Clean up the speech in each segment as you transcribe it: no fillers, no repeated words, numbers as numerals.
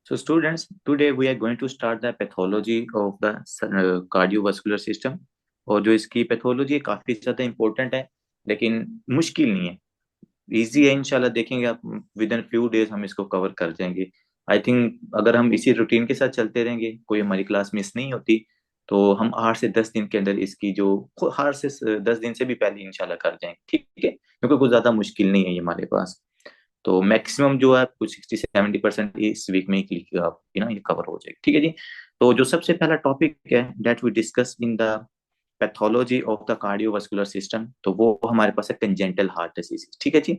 So, students, today we are going to start the pathology of the cardiovascular system. और जो इसकी pathology है काफी ज्यादा इंपॉर्टेंट है, लेकिन मुश्किल नहीं है, इजी है। इंशाल्लाह देखेंगे आप, विद इन फ्यू डेज हम इसको कवर कर जाएंगे। आई थिंक अगर हम इसी रूटीन के साथ चलते रहेंगे, कोई हमारी क्लास मिस नहीं होती, तो हम 8 से 10 दिन के अंदर इसकी जो 8 से 10 दिन से भी पहले इंशाल्लाह कर जाएंगे। ठीक है, क्योंकि कोई ज्यादा मुश्किल नहीं है ये हमारे पास। तो मैक्सिमम जो है कुछ 60 से 70% इस वीक में ही ये कवर हो जाएगी। ठीक है जी। तो जो सबसे पहला टॉपिक है that we discuss in the pathology of the cardiovascular system, तो वो हमारे पास है कंजेनिटल हार्ट डिजीज। ठीक है जी।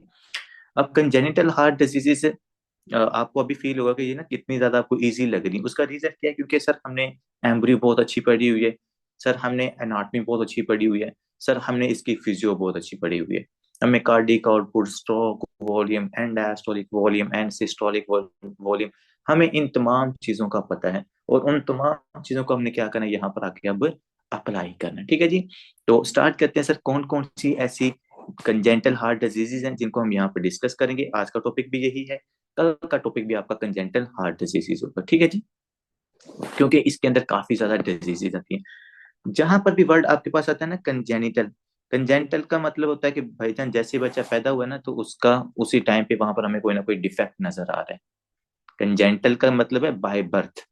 अब कंजेनिटल हार्ट डिजीजेस आपको अभी फील होगा कि ये ना कितनी ज्यादा आपको इजी लग रही है। उसका रीजन क्या है? क्योंकि सर हमने एम्ब्रियो बहुत अच्छी पढ़ी हुई है, सर हमने एनाटॉमी बहुत अच्छी पढ़ी हुई है, सर हमने इसकी फिजियो बहुत अच्छी पढ़ी हुई है। हमें cardiac output, stroke volume, and diastolic volume, and systolic volume, हमें इन तमाम चीजों का पता है। और उन तमाम चीजों को हमने क्या करना है, यहाँ पर आके अब अप्लाई करना है। ठीक है जी। तो स्टार्ट करते हैं सर, कौन कौन सी ऐसी कंजेंटल हार्ट डिजीजेज हैं जिनको हम यहाँ पर डिस्कस करेंगे। आज का टॉपिक भी यही है, कल का टॉपिक भी आपका कंजेंटल हार्ट डिजीजेज होगा। ठीक है जी। क्योंकि इसके अंदर काफी ज्यादा डिजीजेज आती हैं। जहां पर भी वर्ड आपके पास आता है ना कंजेनिटल, कंजेनिटल का मतलब होता है कि भाईजान जैसे ही बच्चा पैदा हुआ ना, तो उसका उसी टाइम पे वहां पर हमें कोई ना कोई डिफेक्ट नजर आ रहा है। कंजेनिटल का मतलब है बाय बर्थ,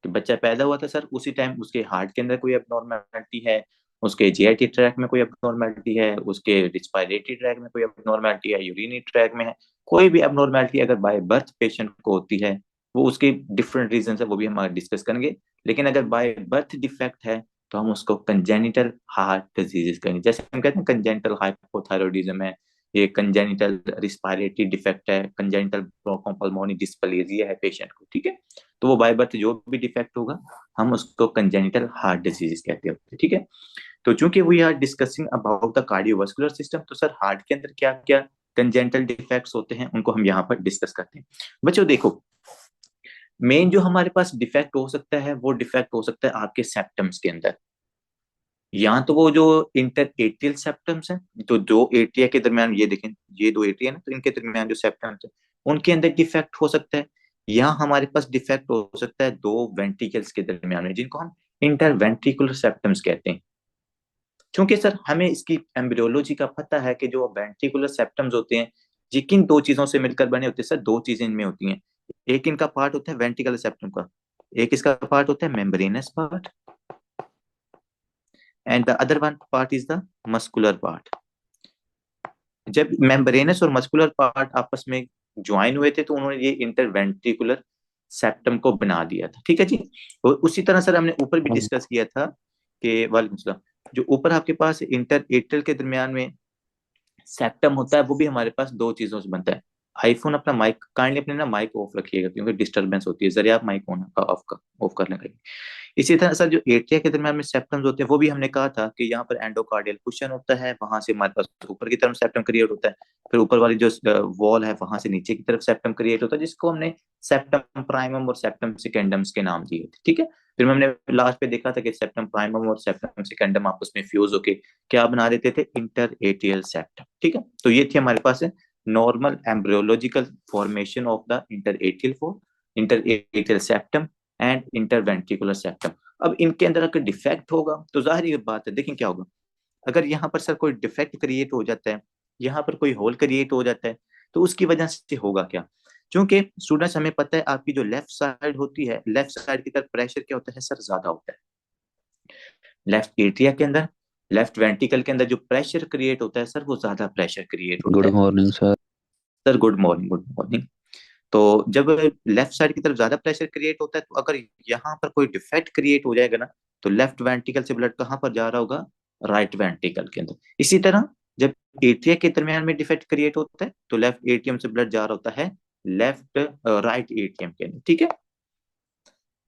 कि बच्चा पैदा हुआ था सर उसी टाइम उसके हार्ट के अंदर कोई एबनॉर्मेलिटी है, उसके जीआईटी ट्रैक में कोई एबनॉर्मेलिटी है, उसके रिस्पायरेटरी ट्रैक में कोई एबनॉर्मेलिटी है, यूरिनरी ट्रैक में है, कोई भी एबनॉर्मेलिटी अगर बाय बर्थ पेशेंट को होती है, वो उसके डिफरेंट रीजन है, वो भी हम डिस्कस करेंगे। लेकिन अगर बाय बर्थ डिफेक्ट है तो हम उसको कंजेनिटल हार्ट डिजीजेस कहेंगे। जैसे हम कहते हैं कंजेनिटल हाइपोथायरॉयडिज्म है, ये कंजेनिटल रिस्पायरेटरी डिफेक्ट है, कंजेनिटल ब्रोंकोपल्मोनरी डिस्प्लेजिया है पेशेंट को। ठीक है, तो वो बाय बर्थ जो भी डिफेक्ट होगा हम उसको कंजेनिटल हार्ट डिजीज कहते हैं। ठीक है। तो चूंकि we are discussing about the cardiovascular system, तो सर हार्ट के अंदर क्या क्या कंजेनिटल डिफेक्ट्स होते हैं उनको हम यहाँ पर डिस्कस करते हैं। बच्चों देखो, मेन जो हमारे पास डिफेक्ट हो सकता है वो डिफेक्ट हो सकता है आपके सेप्टम्स के अंदर। यहाँ तो वो जो इंटर एट्रियल सेप्टम्स है, तो दो एट्रिया के दरमियान, ये देखें ये दो एट्रिया है ना, तो इनके दरमियान जो सेप्टम्स है उनके अंदर डिफेक्ट हो सकता है। यहाँ हमारे पास डिफेक्ट हो सकता है दो वेंट्रिकल्स के दरमियान में, जिनको हम इंटरवेंट्रिकुलर सेप्टम्स कहते हैं। क्योंकि सर हमें इसकी एम्ब्रियोलॉजी का पता है कि जो वेंट्रिकुलर सेप्टम्स होते हैं ये किन दो चीजों से मिलकर बने होते हैं। सर दो चीजें इनमें होती हैं, एक इनका पार्ट होता है वेंट्रिकुलर सेप्टम का, एक इसका पार्ट होता है membranes part, and the other one part is the muscular part. जब मेम्ब्रेनस और मस्कुलर पार्ट आपस में ज्वाइन हुए थे तो उन्होंने ये इंटरवेंट्रिकुलर सेप्टम को बना दिया था। ठीक है जी। और उसी तरह सर हमने ऊपर भी डिस्कस किया था कि वालेकुम सलाम, जो ऊपर आपके पास इंटर एट्रल के दरमियान में सेप्टम होता है वो भी हमारे पास दो चीजों से बनता है। आईफोन अपना माइक काइंडली अपने ना माइक ऑफ रखिएगा, क्योंकि डिस्टरबेंस होती है, जरिए आप माइक ऑन ऑफ कर लेंगे। इसी तरह सर जो एट्रिया के दरमियान में सेप्टम्स होते हैं वो भी हमने कहा था कि यहाँ पर एंडोकार्डियल कुशन होता है, वहां से हमारे पास ऊपर की तरफ सेप्टम क्रिएट होता है, फिर ऊपर वाली जो वॉल है वहां से नीचे की तरफ सेप्टम क्रिएट होता है, जिसको हमने सेप्टम प्राइमम और सेप्टम सेकेंडम्स के नाम दिए थे। ठीक है। फिर हमने लास्ट पे देखा था कि सेप्टम प्राइमम और सेप्टम सेकेंडम आपस में फ्यूज होके क्या बना देते थे, इंटर एट्रियल सेप्टम। ठीक है। तो ये थी हमारे पास normal embryological formation of the inter atrial septum and interventricular septum. अब इनके अंदर अगर डिफेक्ट होगा तो जाहिर बात है, देखें क्या होगा, अगर यहाँ पर सर कोई डिफेक्ट क्रिएट हो जाता है, यहाँ पर कोई होल क्रिएट हो जाता है, तो उसकी वजह से होगा क्या। क्योंकि स्टूडेंट्स हमें पता है आपकी जो लेफ्ट साइड होती है, लेफ्ट साइड की तरफ प्रेशर क्या होता है सर, ज्यादा होता है। लेफ्ट एट्रिया के अंदर, लेफ्ट वेंट्रिकल के अंदर जो प्रेशर क्रिएट होता है सर, वो ज्यादा प्रेशर क्रिएट होता गुड है। Morning sir. Sir good morning, good morning. तो जब लेफ्ट साइड की तरफ ज्यादा प्रेशर क्रिएट होता है, तो अगर यहाँ पर कोई डिफेक्ट क्रिएट हो जाएगा ना, तो लेफ्ट वेंट्रिकल से ब्लड कहाँ पर जा रहा होगा, राइट वेंट्रिकल के अंदर। इसी तरह जब एट्रिया के दरमियान में डिफेक्ट क्रिएट होता है तो लेफ्ट एटीएम से ब्लड जा रहा होता है लेफ्ट राइट एटीएम के अंदर। ठीक है।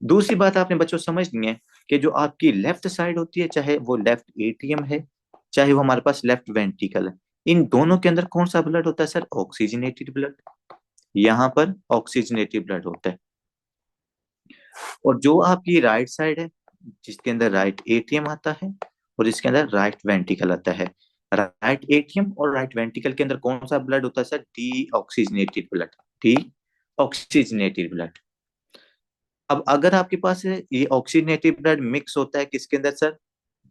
दूसरी बात आपने बच्चों समझनी है कि जो आपकी लेफ्ट साइड होती है, चाहे वो लेफ्ट एटीएम है, चाहे वो हमारे पास लेफ्ट वेंट्रिकल है, इन दोनों के अंदर कौन सा ब्लड होता है सर, ऑक्सीजनेटेड ब्लड। यहाँ पर ऑक्सीजनेटेड ब्लड होता है। और जो आपकी राइट साइड है, जिसके अंदर राइट एटीएम आता है और जिसके अंदर राइट वेंट्रिकल आता है, राइट एटीएम और राइट वेंट्रिकल के अंदर कौन सा ब्लड होता है sir, D oxygenated blood, D oxygenated blood. अब अगर आपके पास ये ऑक्सीजनेटेड ब्लड मिक्स होता है किसके अंदर sir,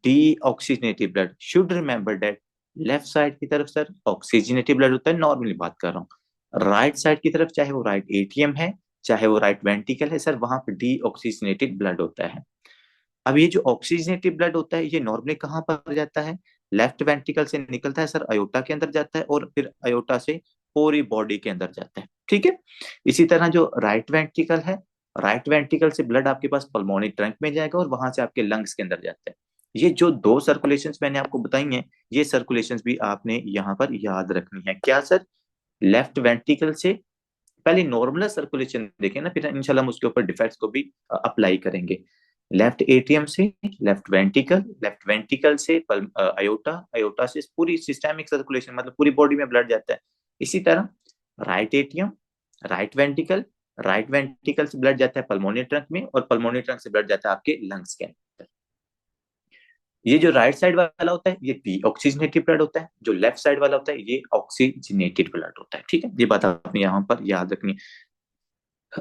deoxygenated blood, should remember that left side की तरफ सर ऑक्सीजनेटेड ब्लड होता है, नॉर्मली बात कर रहा हूँ, राइट साइड की तरफ चाहे वो राइट एटीएम है चाहे वो राइट वेंट्रिकल है सर, वहां पर डीऑक्सीजनेटेड ब्लड होता है। अब ये जो ऑक्सीजनेटेड ब्लड होता है ये नॉर्मली कहाँ पर जाता है, लेफ्ट वेंट्रिकल से निकलता है सर, अयोटा के अंदर जाता है और फिर अयोटा से पूरी बॉडी के अंदर जाता है, ठीक है। इसी तरह जो राइट वेंट्रिकल है, राइट वेंट्रिकल से ब्लड आपके पास पल्मोनी ट्रंक में जाएगा और वहां से आपके लंग्स के अंदर जाता है। ये जो दो सर्कुलेशंस मैंने आपको बताई हैं, ये सर्कुलेशंस भी आपने यहाँ पर याद रखनी है। क्या सर, लेफ्ट वेंट्रिकल से पहले नॉर्मल सर्कुलेशन देखें ना, फिर इंशाल्लाह हम उसके ऊपर डिफेक्ट्स को भी अप्लाई करेंगे। लेफ्ट एटीएम से लेफ्ट वेंट्रिकल, लेफ्ट वेंट्रिकल से अयोटा, अयोटा से पूरी सिस्टेमिक सर्कुलेशन, मतलब पूरी बॉडी में ब्लड जाता है। इसी तरह right ATM, right ventricle, right ventricle से ब्लड जाता है पल्मोनरी ट्रंक में और पल्मोनरी ट्रंक से ब्लड जाता है आपके लंग्स के अंदर। ये जो राइट साइड वाला होता है ये डीऑक्सीजनेटेड ब्लड होता है, जो लेफ्ट साइड वाला होता है ये ऑक्सीजनेटेड ब्लड होता है, ठीक है। ये बात आपने यहाँ पर याद रखनी है।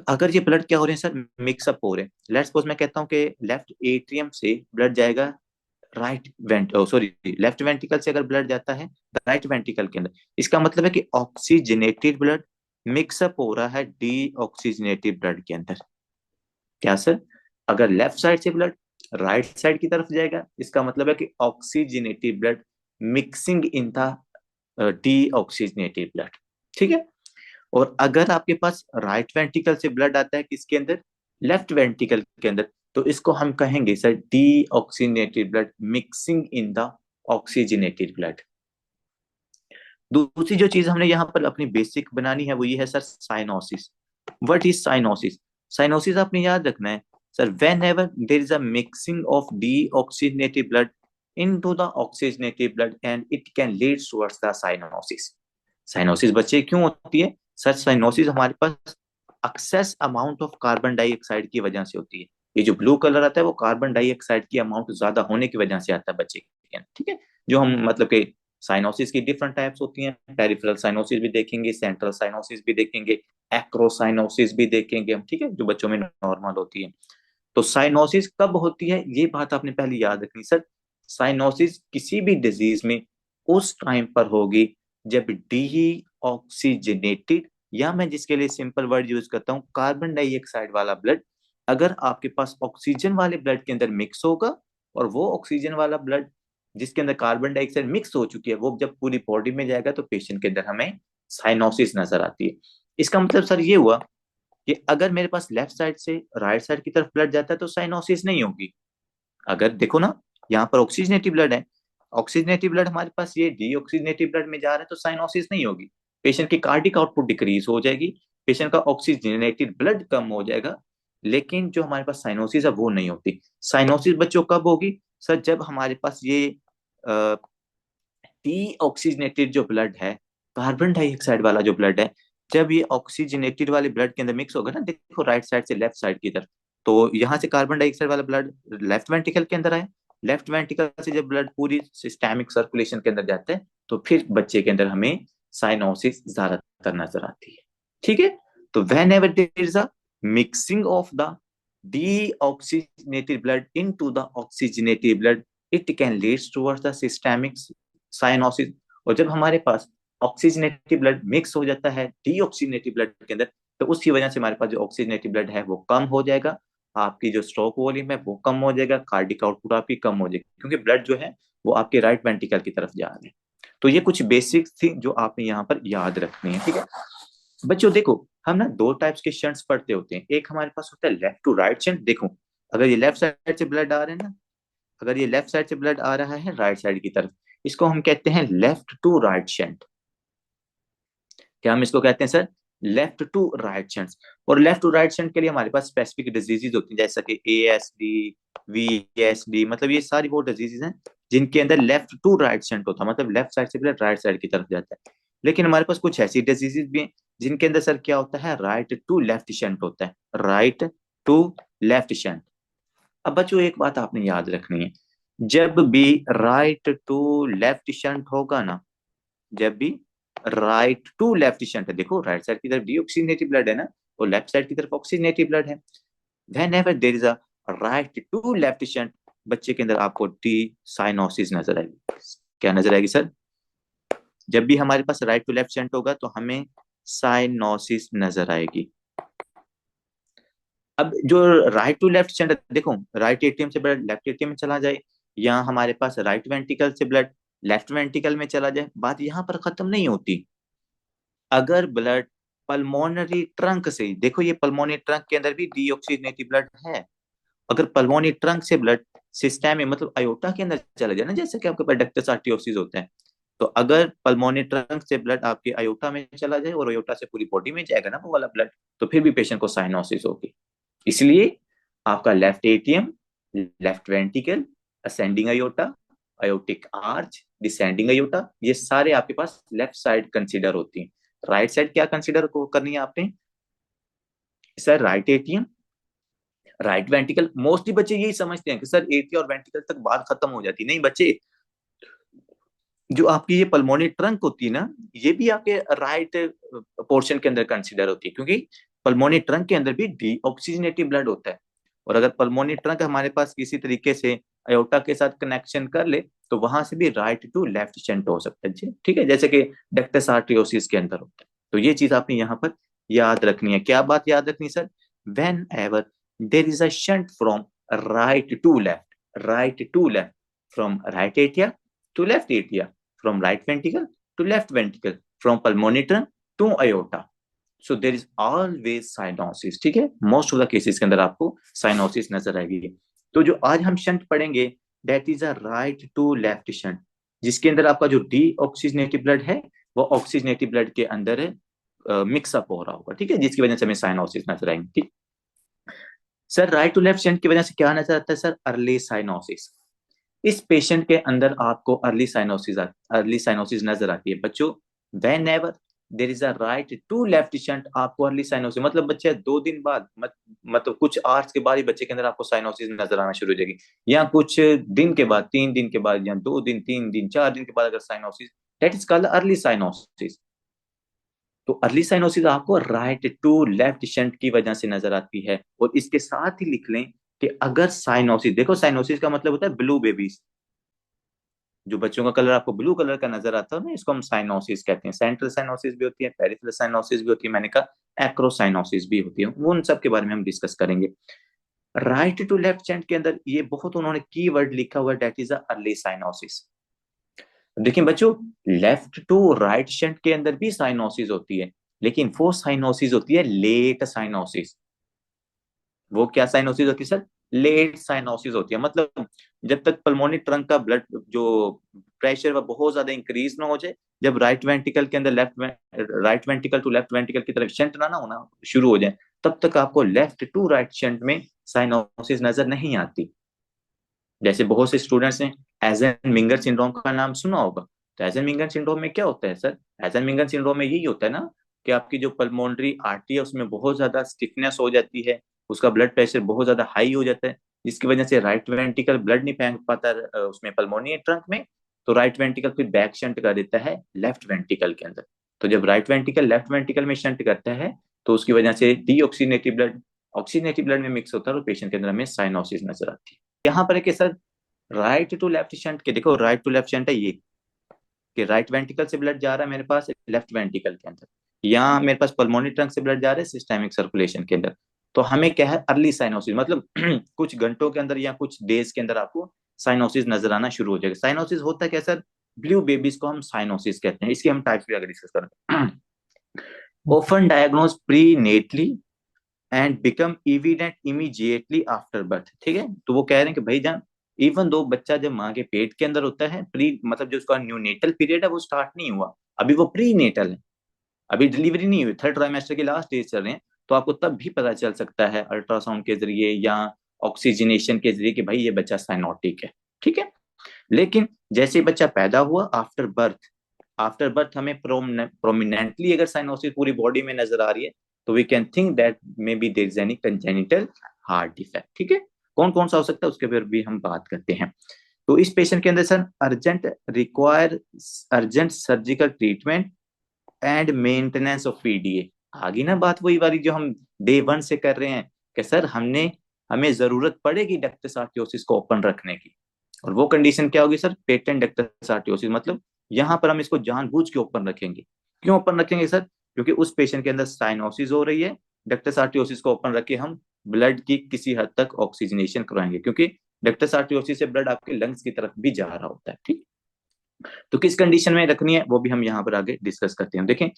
अगर ये ब्लड क्या हो रहे हैं सर, मिक्सअप हो रहे हैं, लेट्स सपोज मैं कहता हूँ कि लेफ्ट एट्रियम से ब्लड जाएगा right went sorry left ventricle से अगर ब्लड जाता है राइट वेंट्रिकल के अंदर, इसका मतलब है कि ऑक्सीजनेटेड ब्लड मिक्सअप हो रहा है डीऑक्सीजनेटेड ब्लड के अंदर। क्या सर, अगर लेफ्ट साइड से ब्लड राइट साइड की तरफ जाएगा, इसका मतलब है कि oxygenated blood mixing in the deoxygenated blood, ठीक है। और अगर आपके पास राइट वेंट्रिकल से ब्लड आता है किसके अंदर, लेफ्ट वेंट्रिकल के अंदर, तो इसको हम कहेंगे sir deoxygenated blood mixing in the oxygenated blood. दूसरी जो चीज हमने यहाँ पर अपनी बेसिक बनानी है वो ये है sir cyanosis. What is cyanosis, cyanosis आपने याद रखना है sir, whenever there is a mixing of deoxygenated blood into the oxygenated blood and it can lead towards the cyanosis। Cyanosis बच्चे क्यों होती है सर, साइनोसिस हमारे पास excess amount of carbon dioxide की वजह से होती है। ये जो ब्लू कलर आता है वो कार्बन डाइऑक्साइड की अमाउंट ज्यादा होने की वजह से आता है बच्चे के अंदर, ठीक है। जो हम मतलब कि साइनोसिस की डिफरेंट टाइप्स होती हैं, पेरिफेरल साइनोसिस भी देखेंगे, सेंट्रल साइनोसिस भी देखेंगे, एक्रोसाइनोसिस भी देखेंगे हम, ठीक है, जो बच्चों में नॉर्मल होती है। तो साइनोसिस कब होती है ये बात आपने पहले याद रखनी सर, साइनोसिस किसी भी डिजीज में उस टाइम पर होगी जब डी ऑक्सीजनेटेड, या मैं जिसके लिए सिंपल वर्ड यूज करता हूं कार्बन डाइऑक्साइड वाला ब्लड, अगर आपके पास ऑक्सीजन वाले ब्लड के अंदर मिक्स होगा, और वो ऑक्सीजन वाला ब्लड जिसके अंदर कार्बन डाइऑक्साइड मिक्स हो चुकी है वो जब पूरी बॉडी में जाएगा तो पेशेंट के अंदर हमें साइनोसिस नजर आती है। इसका मतलब सर ये हुआ कि अगर मेरे पास लेफ्ट साइड से राइट साइड की तरफ ब्लड जाता है तो साइनोसिस नहीं होगी। अगर देखो ना, यहाँ पर ऑक्सीजनेटिव ब्लड है, ऑक्सीजनेटिव ब्लड हमारे पास ये डीऑक्सीजनेटिव ब्लड में जा रहा है तो साइनोसिस नहीं होगी। पेशेंट की कार्डिक आउटपुट डिक्रीज हो जाएगी, पेशेंट का ऑक्सीजनेटेड ब्लड कम हो जाएगा, लेकिन जो हमारे पास साइनोसिस है वो नहीं होती। साइनोसिस बच्चों कब होगी सर, जब हमारे पास ये डीऑक्सीजनेटेड जो ब्लड है, कार्बन डाइऑक्साइड वाला जो ब्लड है, जब ये ऑक्सीजनेटेड वाले ब्लड के अंदर मिक्स होगा ना, देखो राइट साइड से लेफ्ट साइड की तरफ, तो यहाँ से कार्बन डाइऑक्साइड वाला ब्लड लेफ्ट वेंट्रिकल के अंदर आए, लेफ्ट वेंट्रिकल से जब ब्लड पूरी सिस्टेमिक सर्कुलेशन के अंदर जाता है तो फिर बच्चे के अंदर हमें साइनोसिस ज्यादातर नजर आती है, ठीक है। तो whenever there is a mixing of the deoxygenated blood into the oxygenated blood, it can lead towards the systemic cyanosis. और जब हमारे पास ऑक्सीजनेटिव ब्लड मिक्स हो जाता है डीऑक्सीजनेटिव ब्लड के अंदर, तो उसकी वजह से हमारे पास जो ऑक्सीजनेटिव ब्लड है वो कम हो जाएगा, आपकी जो स्ट्रोक वॉल्यूम है वो कम हो जाएगा, कार्डिक आउटपुट आपकी कम हो जाएगी, क्योंकि ब्लड जो है वो आपके राइट वेंट्रिकल की तरफ जा रहे हैं। तो ये कुछ बेसिक्स थी जो आपने यहाँ पर याद रखनी है, ठीक है। बच्चों देखो, हम ना दो टाइप्स के शंट्स पढ़ते होते हैं, एक हमारे पास होता है लेफ्ट टू राइट शंट। देखो, अगर ये लेफ्ट साइड से ब्लड आ रहे हैं ना, अगर ये लेफ्ट साइड से ब्लड आ रहा है राइट साइड की तरफ, इसको हम कहते हैं लेफ्ट टू राइट शंट। क्या हम इसको कहते हैं sir, left to right shunt. और लेफ्ट टू राइट शंट के लिए हमारे पास स्पेसिफिक डिजीजेज होती हैं, जैसा कि ASD, VSD, मतलब ये सारी वो डिजीजेज हैं जिनके अंदर लेफ्ट टू राइट शंट होता है, मतलब लेफ्ट साइड से ब्लड राइट साइड की तरफ जाता है। लेकिन हमारे पास कुछ ऐसी डिजीजेज भी हैं जिनके अंदर सर क्या होता है, राइट टू लेफ्ट शंट होता है, राइट टू लेफ्ट शंट। अब बच्चों एक बात आपने याद रखनी है, जब भी राइट टू लेफ्ट शंट होगा ना, जब भी राइट टू लेफ्ट शंट है, देखो राइट साइड की तरफ डीऑक्सीजनेटेड ब्लड है ना, और लेफ्ट साइड की तरफ ऑक्सीजनेटेड ब्लड है, whenever there is a right to left shunt, बच्चे के अंदर आपको टी साइनोसिस नजर आएगी। क्या नजर आएगी सर? जब भी हमारे पास राइट टू लेफ्ट शंट होगा तो हमें साइनोसिस नजर आएगी। अब जो राइट टू लेफ्ट शंट, देखो राइट एट्रियम से ब्लड लेफ्ट एट्रियम में चला जाए, या हमारे पास राइट वेंट्रिकल से ब्लड लेफ्ट वेंट्रिकल में चला जाए, बात यहाँ पर खत्म नहीं होती। अगर ब्लड पल्मोनरी ट्रंक से, देखो ये पल्मोनरी ट्रंक के अंदर भी डीऑक्सीजनेटेड ब्लड है, अगर पल्मोनरी ट्रंक से ब्लड सिस्टम में मतलब अयोटा के अंदर चला जाए ना, जैसे कि आपके पास डक्टस आर्टियोसिस होते हैं, तो अगर पल्मोनरी ट्रंक से ब्लड आपके अयोटा में चला जाए और अयोटा से पूरी बॉडी में जाएगा ना वो वाला ब्लड, तो फिर भी पेशेंट को साइनोसिस होगी। इसलिए आपका left atrium, left ventricle, ascending aorta, aortic arch, descending aorta, ये सारे आपके पास लेफ्ट साइड कंसीडर होती हैं। राइट साइड क्या कंसीडर करनी है आपने? Sir right ATM, right ventricle. Mostly बच्चे यही समझते हैं कि सर एटीएम और वेंट्रिकल तक बात खत्म हो जाती, नहीं बच्चे, जो आपकी ये पल्मोनरी ट्रंक होती है ना, ये भी आपके राइट पोर्शन के अंदर कंसीडर होती है, क्योंकि पल्मोनरी ट्रंक के अंदर भी डीऑक्सीजनेटेड ब्लड होता है। और अगर पल्मोनरी ट्रंक हमारे पास किसी तरीके से अयोटा के साथ कनेक्शन कर ले, तो वहां से भी राइट टू लेफ्ट शंट हो सकता है जी, ठीक है, जैसे कि डक्टस आर्टरियोसिस के अंदर होता है। तो ये चीज आपने यहाँ पर याद रखनी है। क्या बात याद रखनी है sir? Whenever there is a shunt from right to left, right to left, from right atria to left atria, from right ventricle to left ventricle, from pulmonary trunk to aorta, so there is always cyanosis, ठीक है, most of the cases के अंदर आपको cyanosis नजर आएगी। तो जो आज हम शंट पढ़ेंगे, that is a right to left shunt, जिसके अंदर आपका जो डी ऑक्सीजनेटिव ब्लड है वो ऑक्सीजनेटिव ब्लड के अंदर मिक्सअप हो रहा होगा, ठीक है, जिसकी वजह से हमें साइनोसिस नजर आएंगे। ठीक sir, right to left shunt की वजह से क्या नजर आता है सर? Early cyanosis. इस पेशेंट के अंदर आपको अर्ली साइनोसिस नजर आती है बच्चों। Whenever there is a right to left shunt, आपको अर्ली साइनोसिस मतलब बच्चे 2 दिन बाद मतलब कुछ आवर्स के बाद ही बच्चे के अंदर आपको साइनोसिस नजर आना शुरू हो जाएगी, या कुछ दिन के बाद, 3 दिन के बाद, या 2 दिन, 3 दिन, 4 दिन के बाद अगर cyanosis, that is called early cyanosis. तो अर्ली साइनोसिस आपको राइट टू लेफ्ट शंट की वजह से नजर आती है। और इसके साथ ही लिख लें कि अगर साइनोसिस, देखो साइनोसिस का मतलब होता है ब्लू बेबीज, जो बच्चों का कलर आपको ब्लू कलर का नजर आता है ना, इसको हम साइनोसिस कहते हैं। सेंट्रल साइनोसिस भी होती है, पेरिफेरल साइनोसिस भी होती है, मैंने कहा एक्रोसाइनोसिस भी होती है, उन सब के बारे में हम डिस्कस करेंगे। राइट टू लेफ्ट शंट के अंदर ये बहुत उन्होंने की वर्ड लिखा हुआ है, दैट इज अर्ली साइनोसिस। देखिए बच्चों, लेफ्ट टू राइट शंट के अंदर भी साइनोसिस होती है, लेकिन वो साइनोसिस होती है लेट साइनोसिस। वो क्या साइनोसिस होती है सर? लेट साइनोसिस होती है, मतलब जब तक पल्मोनरी ट्रंक का ब्लड जो प्रेशर वह बहुत ज्यादा इंक्रीज ना हो जाए, जब राइट वेंट्रिकल के अंदर right ventricle to left ventricle की तरफ शंट ना होना शुरू हो जाए, तब तक आपको लेफ्ट टू राइट शंट में साइनोसिस नजर नहीं आती। जैसे बहुत से स्टूडेंट्स ने एजन मिंगर सिंड्रोम का नाम सुना होगा। तो एजन मिंगर सिंड्रोम में क्या होता है सर? एजन मिंगर सिंड्रोम में यही होता है ना कि आपकी जो पल्मोनरी आर्टरी है उसमें बहुत ज्यादा स्टिफनेस हो जाती है, उसका ब्लड प्रेशर बहुत ज्यादा हाई हो जाता है, जिसकी वजह से राइट वेंट्रिकल ब्लड नहीं फेंक पाता उसमें पल्मोनरी ट्रंक में। तो राइट वेंट्रिकल फिर बैक शंट कर देता है लेफ्ट वेंट्रिकल के अंदर। तो जब राइट वेंट्रिकल लेफ्ट वेंट्रिकल में शंट करता है, तो उसकी वजह से डीऑक्सीनेटिव ब्लड ऑक्सीनेटिव ब्लड में मिक्स होता है और पेशेंट के अंदर हमें साइनोसिस नजर आती है। यहाँ पर है कि sir right to left shunt के, देखो राइट टू लेफ्ट शंट है ये कि राइट वेंट्रिकल से ब्लड जा रहा है मेरे पास लेफ्ट वेंट्रिकल के अंदर, या मेरे पास पल्मोनरी ट्रंक से ब्लड जा रहा है सिस्टेमिक सर्कुलेशन के अंदर। तो हमें क्या है? अर्ली साइनोसिस, मतलब कुछ घंटों के अंदर या कुछ डेज के अंदर आपको साइनोसिस नजर आना शुरू हो जाएगा। साइनोसिस होता है क्या सर? ब्लू बेबीज को हम साइनोसिस कहते हैं। इसके हम टाइप्स भी अगर डिस्कस करें, often diagnose pre neatly and become evident immediately after birth, ठीक है। तो वो कह रहे हैं कि भाई जान, इवन दो बच्चा जब माँ के पेट के अंदर होता है, प्री मतलब जो उसका न्यूनेटल पीरियड है वो स्टार्ट नहीं हुआ, अभी वो प्री नेटल है, अभी डिलीवरी नहीं हुई, थर्ड ट्राइमेस्टर के लास्ट डेज चल रहे हैं, तो आपको तब भी पता चल सकता है अल्ट्रासाउंड के जरिए या ऑक्सीजनेशन के जरिए कि भाई ये बच्चा साइनोटिक है, ठीक है। लेकिन जैसे ही बच्चा पैदा हुआ, आफ्टर बर्थ हमें प्रोमिनेंटली अगर साइनोसिस पूरी बॉडी में नजर आ रही है, तो we can think that maybe there is any congenital heart defect, ठीक है। कौन कौन सा हो सकता है उसके ऊपर भी हम बात करते हैं। तो इस पेशेंट के अंदर sir urgent surgical treatment and maintenance of PDA. आगे ना बात वही वाली जो हम डे 1 से कर रहे हैं कि सर हमें जरूरत पड़ेगी डक्टस आर्टियोसिस को ओपन रखने की, और वो कंडीशन क्या होगी सर, पेटेंट डक्टस आर्टियोसिस, मतलब यहाँ पर हम इसको जानबूझ के ओपन रखेंगे। क्यों ओपन रखेंगे सर? क्योंकि उस पेशेंट के अंदर साइनोसिस हो रही है, डक्टस आर्टियोसिस को ओपन रख के हम ब्लड की किसी हद तक ऑक्सीजनेशन करवाएंगे, क्योंकि डक्टस आर्टियोसिस से ब्लड आपके लंग्स की तरफ भी जा रहा होता है। ठीक, तो किस कंडीशन में रखनी है वो भी हम यहाँ पर आगे डिस्कस करते हैं। देखें,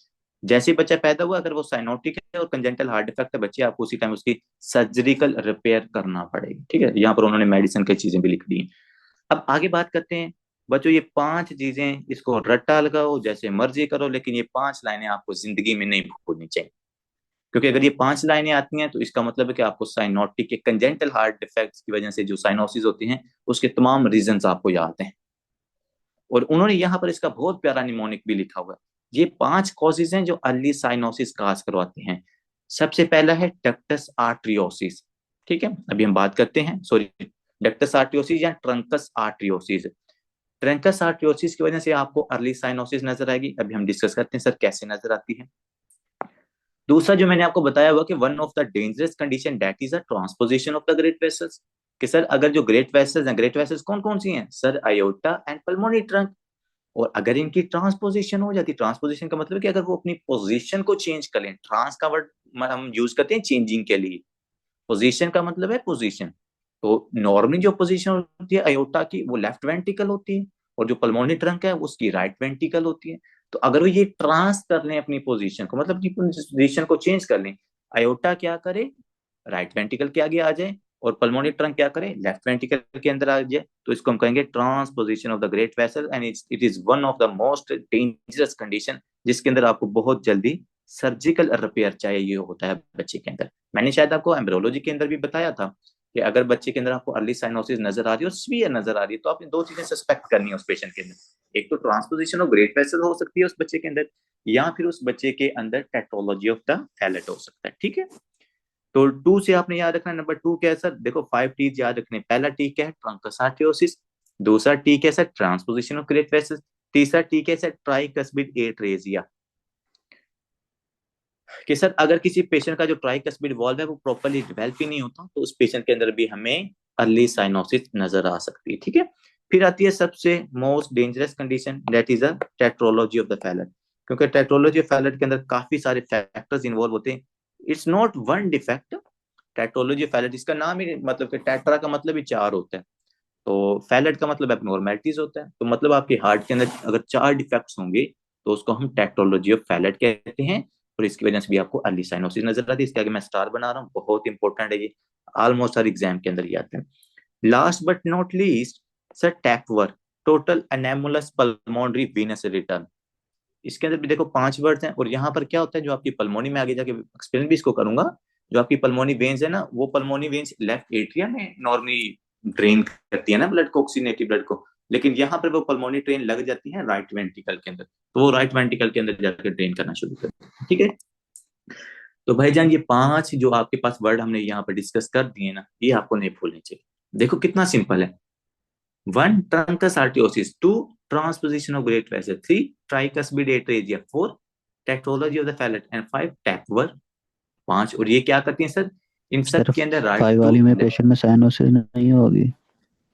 जैसे ही बच्चा पैदा हुआ, अगर वो साइनोटिक है और कंजेंटल हार्ट डिफेक्ट है बच्चे, आपको उसी टाइम उसकी सर्जिकल रिपेयर करना पड़ेगी। ठीक है, यहाँ पर उन्होंने मेडिसिन की चीजें भी लिख दी हैं। अब आगे बात करते हैं बच्चों, ये 5 चीजें, इसको रट्टा लगाओ जैसे मर्जी करो, लेकिन ये 5 लाइनें आपको जिंदगी में नहीं भूलनी चाहिए। क्योंकि अगर ये 5 लाइनें आती हैं तो इसका मतलब है कि आपको साइनोटिक के कंजेंटल हार्ट डिफेक्ट्स की वजह से जो साइनोसिस होती हैं उसके तमाम रीजन आपको याद हैं। और उन्होंने यहाँ पर इसका बहुत प्यारा निमोनिक भी लिखा हुआ है। ये 5 कॉजेज हैं जो अर्ली साइनोसिस काज करवाते हैं। सबसे पहला है डक्टस आर्ट्रियोसिस। ठीक है, अभी हम बात करते हैं, सॉरी, डक्टस आर्ट्रियोसिस या ट्रंकस आर्ट्रियोसिस। ट्रंकस आर्ट्रियोसिस की वजह से आपको अर्ली साइनोसिस नजर आएगी। अभी हम डिस्कस करते हैं सर कैसे नजर आती है। दूसरा जो मैंने आपको बताया हुआ कि one of the dangerous condition that is a transposition of the great vessels, कि सर अगर जो ग्रेट वेसल्स हैं, ग्रेट वेसल्स कौन कौन सी हैं सर, अयोर्टा एंड पल्मोनरी ट्रंक, और अगर इनकी ट्रांसपोजिशन हो जाती, ट्रांसपोजिशन का मतलब कि अगर वो अपनी पोजीशन को चेंज कर लें, ट्रांस का वर्ड हम यूज करते हैं चेंजिंग के लिए, पोजीशन का मतलब है पोजीशन। तो नॉर्मली जो पोजीशन होती है अयोटा की वो लेफ्ट वेंट्रिकल होती है, और जो पल्मोनरी ट्रंक है उसकी राइट वेंट्रिकल होती है। तो अगर वो ये ट्रांस कर लें अपनी पोजीशन को, मतलब कि पोजीशन को चेंज कर लें, अयोटा क्या करे, राइट वेंट्रिकल के आगे आ जाए, और पल्मोनरी ट्रंक क्या करे, लेफ्ट वेंट्रिकल के अंदर आ जाए, तो इसको हम कहेंगे transposition of the great vessel, and it is one of the most dangerous condition, जिसके अंदर आपको बहुत जल्दी सर्जिकल रिपेयर चाहिए होता है बच्चे के अंदर। मैंने शायद आपको एम्ब्रियोलॉजी के अंदर भी बताया था कि अगर बच्चे के अंदर आपको अर्ली साइनोसिस नजर आ रही है और सीवियर नजर आ रही है, तो आपने 2 चीजें सस्पेक्ट करनी है उस पेशेंट के अंदर। एक तो ट्रांसपोजिशन ऑफ ग्रेट वेसल हो सकती है उस बच्चे के अंदर, या फिर उस बच्चे के अंदर टेट्रोलॉजी ऑफ द थैलेट हो सकता है। ठीक है, तो 2 से आपने याद रखना, नंबर 2 क्या है सर, देखो 5 टी याद रखने। पहला टी क्या है, ट्रंकस, दूसरा टी क्या है sir, transposition of great vessels, तीसरा टी क्या है सर, ट्राइकस्मिड एट्रेजिया, कि सर अगर किसी पेशेंट का जो ट्राइकस्मिड वॉल्व है वो प्रॉपर्ली डेवलप ही नहीं होता, तो उस पेशेंट के अंदर भी हमें अर्ली साइनोसिस नजर आ सकती है। ठीक है, फिर आती है सबसे most dangerous condition, that is a tetralogy of the Fallot. क्योंकि टेट्रोलॉजी ऑफ फैलेट के अंदर काफी सारे फैक्टर्स इन्वॉल्व होते हैं। It's not one defect, tetralogy Fallot, इसका नाम ही मतलब कि टेट्रा का मतलब ही 4 होता है, तो फैलेट का मतलब एबनॉर्मेलिटीज होता है। तो मतलब आपके हार्ट के अंदर अगर 4 डिफेक्ट्स होंगे तो उसको हम टेट्रोलॉजी ऑफ फैलेट कहते हैं, और इसकी वजह से भी आपको अर्ली साइनोसिस नजर आती है। इसके आगे मैं स्टार बना रहा हूँ, बहुत इंपॉर्टेंट है ये, ऑलमोस्ट हर एग्जाम के अंदर ये आते हैं। Last but not least sir, TAPVR, total anomalous pulmonary venous return. इसके अंदर भी देखो 5 वर्ड्स हैं, और यहाँ पर क्या होता है, जो आपकी पल्मोनी में आगे जाके एक्सप्लेन भी इसको करूंगा, जो आपकी पल्मोनी वेन्स है ना, वो पल्मोनी वेन्स लेफ्ट एट्रियम में नॉर्मली ड्रेन करती है ना ब्लड को, ऑक्सीनेटिव ब्लड को, लेकिन यहाँ पर वो पल्मोनी ट्रेन लग जाती है राइट वेंट्रिकल के अंदर, तो वो राइट वेंट्रिकल के अंदर जाकर ड्रेन करना शुरू करती है। ठीक है, तो भाईजान ये 5 जो आपके पास वर्ड हमने यहाँ पर डिस्कस कर दिए ना, ये आपको नहीं भूलने चाहिए। देखो कितना सिंपल है, 1 truncus arteriosus, 2 transposition of great vessel, 3 tricuspid atresia, 4 tetralogy of the fallet, and 5 tapeworm। 5, और ये क्या करती हैं सर, इन सब सर के अंदर राइट 5 टू वाली में लेफ्ट। पेशेंट में साइनोसिस नहीं होगी?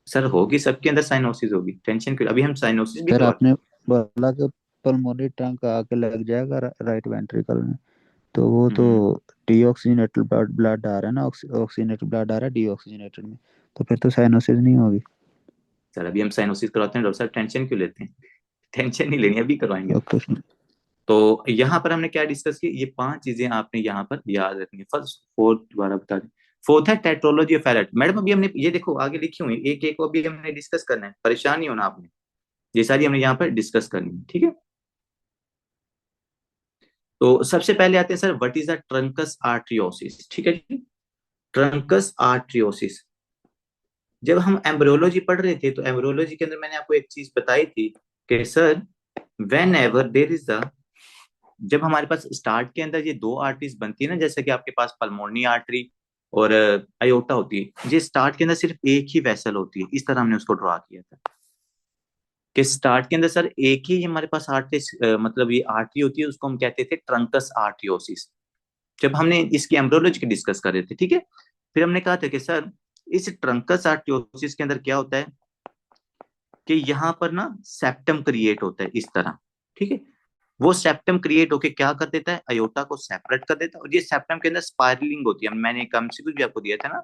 सर होगी, सबके अंदर साइनोसिस होगी, टेंशन क्यों, अभी हम साइनोसिस भी सर करवाते आपने बोला कि पल्मोनरी ट्रंक आके लग जाएगा राइट वेंट्रिकल में, तो वो हैं। तो डीऑक्सीजनेटेड ब्लड आ रहा है ना, ऑक्सीजनेटेड ब्लड आ रहा है डीऑक्सीजनेटेड में, तो फिर तो साइनोसिस नहीं होगी। सर अभी हम साइनोसिस करवाते हैं, डॉक्टर साहब टेंशन क्यों लेते हैं, टेंशन नहीं लेनी, अभी करवाएंगे। डॉक्टर तो यहाँ पर हमने क्या डिस्कस की, ये 5 चीजें आपने यहाँ पर याद रखनी है। फर्स्ट, फोर्थ दोबारा बता दें। फोर्थ है टेट्रोलॉजी ऑफ फैलेट। मैडम अभी हमने ये देखो आगे लिखी हुई, एक एक को अभी हमने डिस्कस करना है, परेशान नहीं होना आपने, ये सारी हमने यहाँ पर डिस्कस करनी है। ठीक है, तो सबसे पहले आते हैं sir, what is the trunks arteriosus. ठीक है जी, ट्रंकस आर्ट्रियोसिस। जब हम एम्ब्रियोलॉजी पढ़ रहे थे तो एम्ब्रियोलॉजी के अंदर मैंने आपको एक चीज बताई थी कि sir whenever there is the, जब हमारे पास स्टार्ट के अंदर ये 2 आर्टरीज बनती है ना, जैसे कि आपके पास पल्मोनी आर्टरी और अयोटा होती है, ये स्टार्ट के अंदर सिर्फ एक ही वेसल होती है, इस तरह हमने उसको ड्रॉ किया था कि स्टार्ट के अंदर सर एक ही हमारे पास आर्टरी, मतलब ये आर्टरी होती है, उसको हम कहते थे ट्रंकस आर्टियोसिस, जब हमने इसकी एम्ब्रियोलॉजी की डिस्कस कर रहे थे। ठीक है, फिर हमने कहा था कि सर इस ट्रंकस आर्टियोसिस के अंदर क्या होता है कि यहाँ पर ना सेप्टम क्रिएट होता है इस तरह, ठीक है। वो सेप्टम क्रिएट होके क्या कर देता है, अयोटा को सेपरेट कर देता है, और ये सेप्टम के अंदर स्पाइरलिंग होती है। मैंने एक एमसीक्यू भी आपको दिया था ना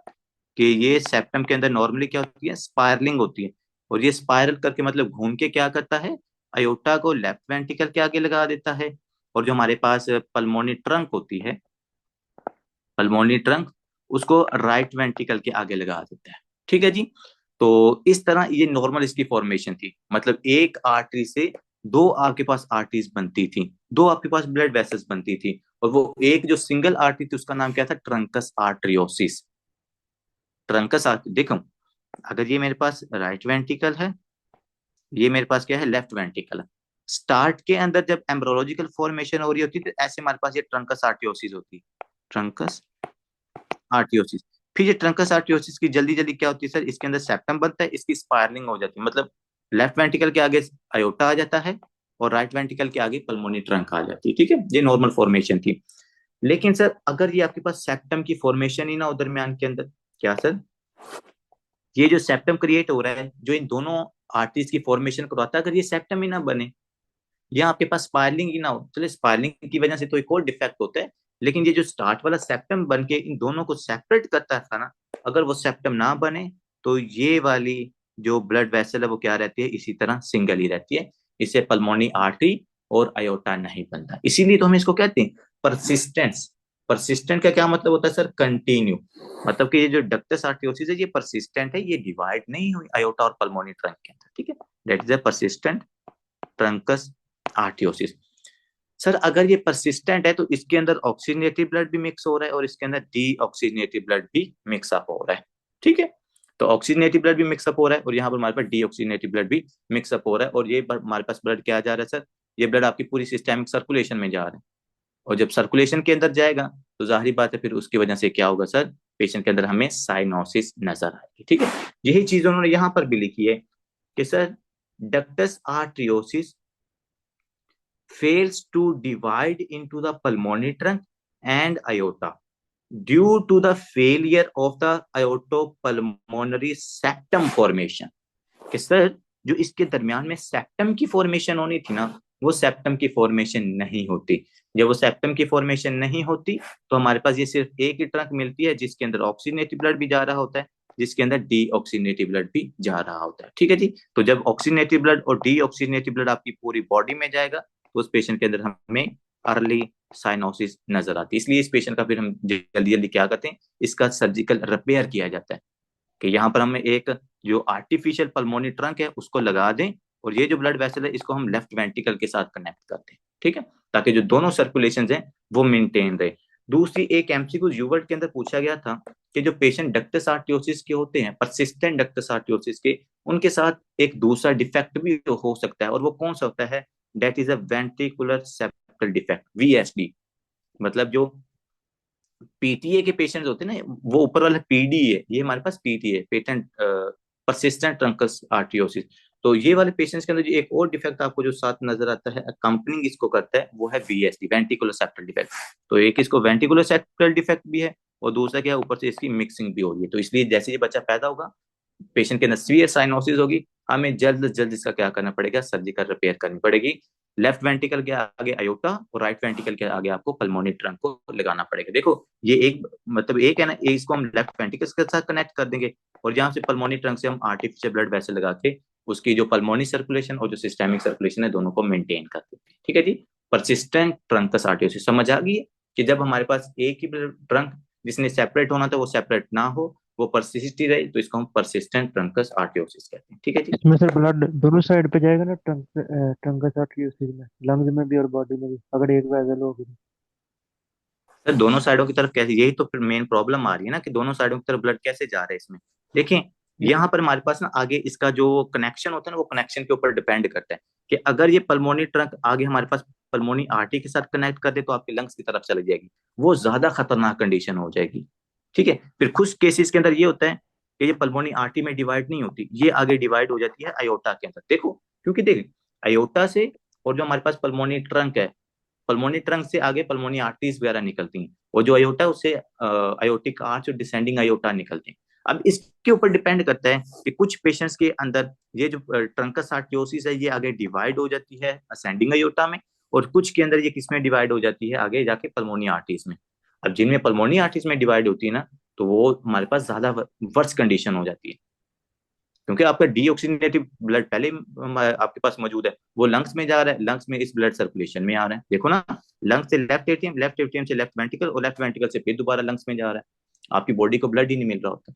कि ये सेप्टम के अंदर नॉर्मली क्या होती है, स्पाइरलिंग होती है। और ये स्पाइरल करके मतलब घूम के क्या करता है, अयोटा को लेफ्ट वेंट्रिकल के आगे लगा देता है। और जो हमारे पास पल्मोनी ट्रंक होती है, पल्मोनी ट्रंक, उसको राइट वेंट्रिकल के आगे लगा देता है, ठीक है जी। तो इस तरह ये नॉर्मल इसकी फॉर्मेशन थी, मतलब एक आर्टरी से दो आपके पास आर्टरीज बनती थी, दो आपके पास ब्लड वेसल्स बनती थी, और वो एक जो सिंगल आर्टरी थी उसका नाम क्या था, ट्रंकस आर्टरियोसिस। ट्रंकस आर्टरी देखो, अगर ये मेरे पास राइट वेंट्रिकल है, ये मेरे पास क्या है, लेफ्ट वेंट्रिकल है। स्टार्ट के अंदर जब एम्ब्रोलॉजिकल फॉर्मेशन हो रही होती है तो ऐसे हमारे पास ये ट्रंकस आर्टियोसिस होती है, ट्रंकस आर्टियोसिस। फिर ये ट्रंकस आर्टियोसिस की जल्दी जल्दी क्या होती है सर, इसके अंदर सेप्टम बनता है, इसकी स्पायरलिंग हो जाती है, मतलब लेफ्ट वेंट्रिकल के आगे अयोटा आ जाता है और राइट वेंट्रिकल के आगे पल्मोनी ट्रंक आ जाती है, ठीक है। ये नॉर्मल फॉर्मेशन थी। लेकिन सर अगर ये आपके पास सेप्टम की फॉर्मेशन ही ना हो दरमियान के अंदर, क्या सर, ये जो सेप्टम क्रिएट हो रहा है जो इन दोनों आर्टरीज की फॉर्मेशन करवाता है, अगर ये सेप्टम ही ना बने या आपके पास स्पाइरलिंग ही ना हो, चले स्पाइरलिंग की वजह से तो एक और डिफेक्ट होता है, लेकिन ये जो स्टार्ट वाला सेप्टम बन के इन दोनों को सेपरेट करता था ना, अगर वो सेप्टम ना बने तो ये वाली जो ब्लड वेसल है वो क्या रहती है, इसी तरह सिंगल ही रहती है। इसे पल्मोनी आर्टरी और अयोटा नहीं बनता, इसीलिए तो हम इसको कहते हैं परसिस्टेंस। परसिस्टेंट का क्या मतलब होता है सर, कंटिन्यू। मतलब कि ये जो डक्टस आर्टियोसिस है ये परसिस्टेंट है, ये डिवाइड नहीं हुई अयोटा और पल्मोनी ट्रंक के अंदर, ठीक है। That is a persistent trunks आर्टियोसिस। Sir अगर ये परसिस्टेंट है तो इसके अंदर ऑक्सीजनेटेड ब्लड भी मिक्स हो रहा है और इसके अंदर डी ऑक्सीजनेटेड ब्लड भी मिक्सअप हो रहा है, ठीक है। तो ऑक्सीजनेटेड ब्लड भी मिक्सअप हो रहा है और यहाँ पर हमारे पास डी ऑक्सीजनेटेड ब्लड भी मिक्सअप हो रहा है, और ये हमारे पास ब्लड क्या जा रहा है सर, ये ब्लड आपकी पूरी सिस्टेमिक सर्कुलेशन में जा रहा है। और जब सर्कुलेशन के अंदर जाएगा तो जाहिर बात है फिर उसकी वजह से क्या होगा सर, पेशेंट के अंदर हमें साइनोसिस नजर आएगी, ठीक है। यही चीज उन्होंने यहाँ पर भी लिखी है कि sir ductus arteriosus fails to divide into the pulmonary trunk and aorta due to the failure of the aortopulmonary septum formation। कि सर जो इसके दरमियान में सेप्टम की फॉर्मेशन होनी थी ना, वो सेप्टम की फॉर्मेशन नहीं होती। जब वो सेप्टम की फॉर्मेशन नहीं होती तो हमारे पास ये सिर्फ एक ही ट्रंक मिलती है जिसके अंदर ऑक्सीजनेटेड ब्लड भी जा रहा होता है, जिसके अंदर डी ऑक्सीजनेटेड ब्लड भी जा रहा होता है, ठीक है जी। तो जब ऑक्सीजनेटेड ब्लड और डी ऑक्सीजनेटेड ब्लड आपकी पूरी बॉडी में जाएगा तो उस पेशेंट के अंदर हमें अर्ली साइनोसिस नजर आती है। इसलिए इस पेशेंट का फिर हम जल्दी जल्दी क्या करते हैं, इसका सर्जिकल रिपेयर किया जाता है कि यहाँ पर हम एक जो आर्टिफिशियल पल्मोनी ट्रंक है उसको लगा दें, और ये जो ब्लड वेसल है इसको हम लेफ्ट वेंट्रिकल के साथ कनेक्ट कर दें, ठीक है, ताकि जो दोनों सर्कुलेशन है वो मेंटेन रहे। दूसरी एक एमसीक्यू यूवर्ट के अंदर पूछा गया था कि जो पेशेंट डक्टस आर्टियोसिस के होते हैं, परसिस्टेंट डक्टस आर्टियोसिस के, उनके साथ एक दूसरा डिफेक्ट भी हो सकता है, और वो कौन सा होता है, that is a ventricular septal defect, VSD. मतलब जो पीटीए के पेशेंट्स होते हैं ना, वो ऊपर वाला पीडी है, ये हमारे पास पीटी है, पेटेंट परसिस्टेंट ट्रंकस आर्टियोसिस। तो ये वाले पेशेंट्स के अंदर जो एक और डिफेक्ट आपको जो साथ नजर आता है, अकम्पनिंग इसको करता है, वो है वीएसडी, वेंट्रिकुलर सेप्टल डिफेक्ट। तो एक इसको वेंट्रिकुलर सेप्टल डिफेक्ट भी है, और दूसरा क्या है, ऊपर से इसकी मिक्सिंग भी हो रही है। तो इसलिए जैसे ये बच्चा पैदा होगा, पेशेंट के अंदर सीवियर साइनोसिस होगी, हमें जल्द से जल्द इसका क्या करना पड़ेगा, सर्जिकल रिपेयर करनी पड़ेगी। लेफ्ट वेंट्रिकल के आगे अयोटा और राइट वेंट्रिकल के आगे आपको पल्मोनी ट्रंक को लगाना पड़ेगा। देखो ये एक मतलब एक है ना, इसको हम लेफ्ट वेंट्रिकल के साथ कनेक्ट कर देंगे, और यहाँ से पल्मोनी ट्रंक से हम आर्टिफिशियल ब्लड वेसल लगा के उसकी जो पल्मोनी सर्कुलेशन और जो सिस्टेमिक सर्कुलेशन है दोनों को मेंटेन कर देते हैं, ठीक है जी। परसिस्टेंट ट्रंकस आर्टियोसिस समझ आ गई है कि जब हमारे पास एक ही ट्रंक जिसने सेपरेट होना था वो सेपरेट ना हो, वो परसिस्ट ही रहे, तो इसको हम परसिस्टेंट ट्रंकस आर्टियोसिस कहते हैं, ठीक है जी। इसमें सर ब्लड दोनों साइड पे जाएगा ना, ट्रंकस आर्टरीज में, लंग्स में भी और बॉडी में भी, अगर एक वेसल होगी तो? सर दोनों साइडों की तरफ कैसे, यही तो फिर मेन प्रॉब्लम आ रही है ना कि दोनों साइडों की तरफ ब्लड कैसे जा रहा है इसमें। देखें यहाँ पर हमारे पास ना आगे इसका जो कनेक्शन होता है ना, वो कनेक्शन के ऊपर डिपेंड करता है कि अगर ये पल्मोनी ट्रंक आगे हमारे पास पल्मोनी आर्टरी के साथ कनेक्ट कर दे तो आपके लंग्स की तरफ चली जाएगी, वो ज्यादा खतरनाक कंडीशन हो जाएगी, ठीक है। फिर कुछ केसेस के अंदर ये होता है कि ये पल्मोनी आर्टरी में डिवाइड नहीं होती, ये आगे डिवाइड हो जाती है अयोटा के अंदर। देखो क्योंकि देख, अयोटा से और जो हमारे पास पल्मोनी ट्रंक है, पल्मोनी ट्रंक से आगे पल्मोनी आर्टरीज वगैरह निकलती हैं, और जो अयोटा है उससे अयोटिक आर्च और डिसेंडिंग अयोटा निकलते हैं। अब इसके ऊपर डिपेंड करता है कि कुछ पेशेंट्स के अंदर ये जो ट्रंकस आर्टियोसिस है ये आगे डिवाइड हो जाती है असेंडिंग अयोटा में, और कुछ के अंदर ये किसमें डिवाइड हो जाती है आगे जाके पल्मोनी आर्टरीज में। अब जिनमें पल्मोनी आर्टरीज में डिवाइड होती है ना, तो वो हमारे पास ज्यादा वर्स कंडीशन हो जाती है, क्योंकि आपका डीऑक्सीजनेटिव ब्लड पहले आपके पास मौजूद है, वो लंग्स में जा रहा है, लंग्स में इस ब्लड सर्कुलेशन में आ रहा है, देखो ना, लंग्स से लेफ्ट एट्रियम से लेफ्ट वेंट्रिकल, और लेफ्ट वेंट्रिकल से फिर दोबारा लंग्स में जा रहा है, आपकी बॉडी को ब्लड ही नहीं मिल रहा होता।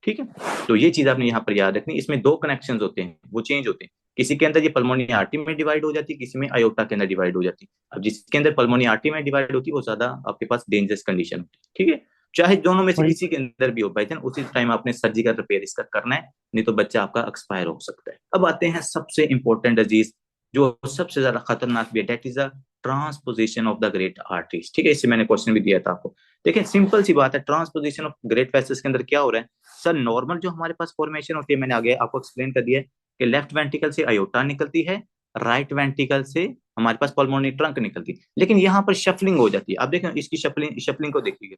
ठीक है, तो ये चीज आपने यहाँ पर याद रखनी, इसमें दो कनेक्शन होते हैं वो चेंज होते हैं, किसी के अंदर ये पल्मोनी आर्टरी में डिवाइड हो जाती है, किसी में अयोटा के अंदर डिवाइड हो जाती है। अब जिसके अंदर पल्मोनी आर्टरी में डिवाइड होती है वो ज्यादा आपके पास डेंजरस कंडीशन होती है। ठीक है, चाहे दोनों में से भाई किसी के अंदर भी हो भाई जान, उसी टाइम आपने सर्जिकल रिपेयर इसका करना है, नहीं तो बच्चा आपका एक्सपायर हो सकता है। अब आते हैं सबसे इंपॉर्टेंट डिजीज, जो सबसे ज्यादा खतरनाक भी है, that is the transposition of the great arteries. ठीक है, इससे मैंने क्वेश्चन भी दिया था आपको। देखिए सिंपल सी बात है, ट्रांसपोजिशन ऑफ ग्रेट वेसल्स के अंदर क्या हो रहा है सर, नॉर्मल जो हमारे पास फॉर्मेशन होती है, मैंने आगे आपको एक्सप्लेन कर दिया है कि लेफ्ट वेंट्रिकल से अयोटा निकलती है, राइट वेंट्रिकल से हमारे पास पल्मोनी ट्रंक निकलती है, लेकिन यहाँ पर शफलिंग हो जाती है। अब देखें इसकी शफलिंग शफलिंग को देखिएगा,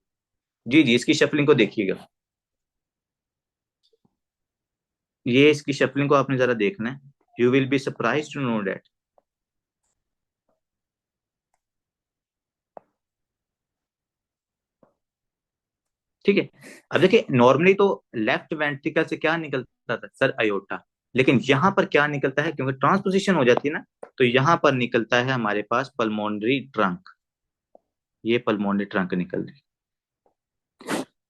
जी जी इसकी शफलिंग को देखिएगा, ये इसकी शफलिंग को आपने जरा देखना है, you will be surprise to know that. ठीक है, अब देखिए नॉर्मली तो लेफ्ट वेंट्रिकल से क्या निकलता था सर, अयोटा, लेकिन यहाँ पर क्या निकलता है, क्योंकि ट्रांसपोजिशन हो जाती है ना, तो यहाँ पर निकलता है हमारे पास पल्मोनरी ट्रंक, ये पल्मोनरी ट्रंक निकल रही है।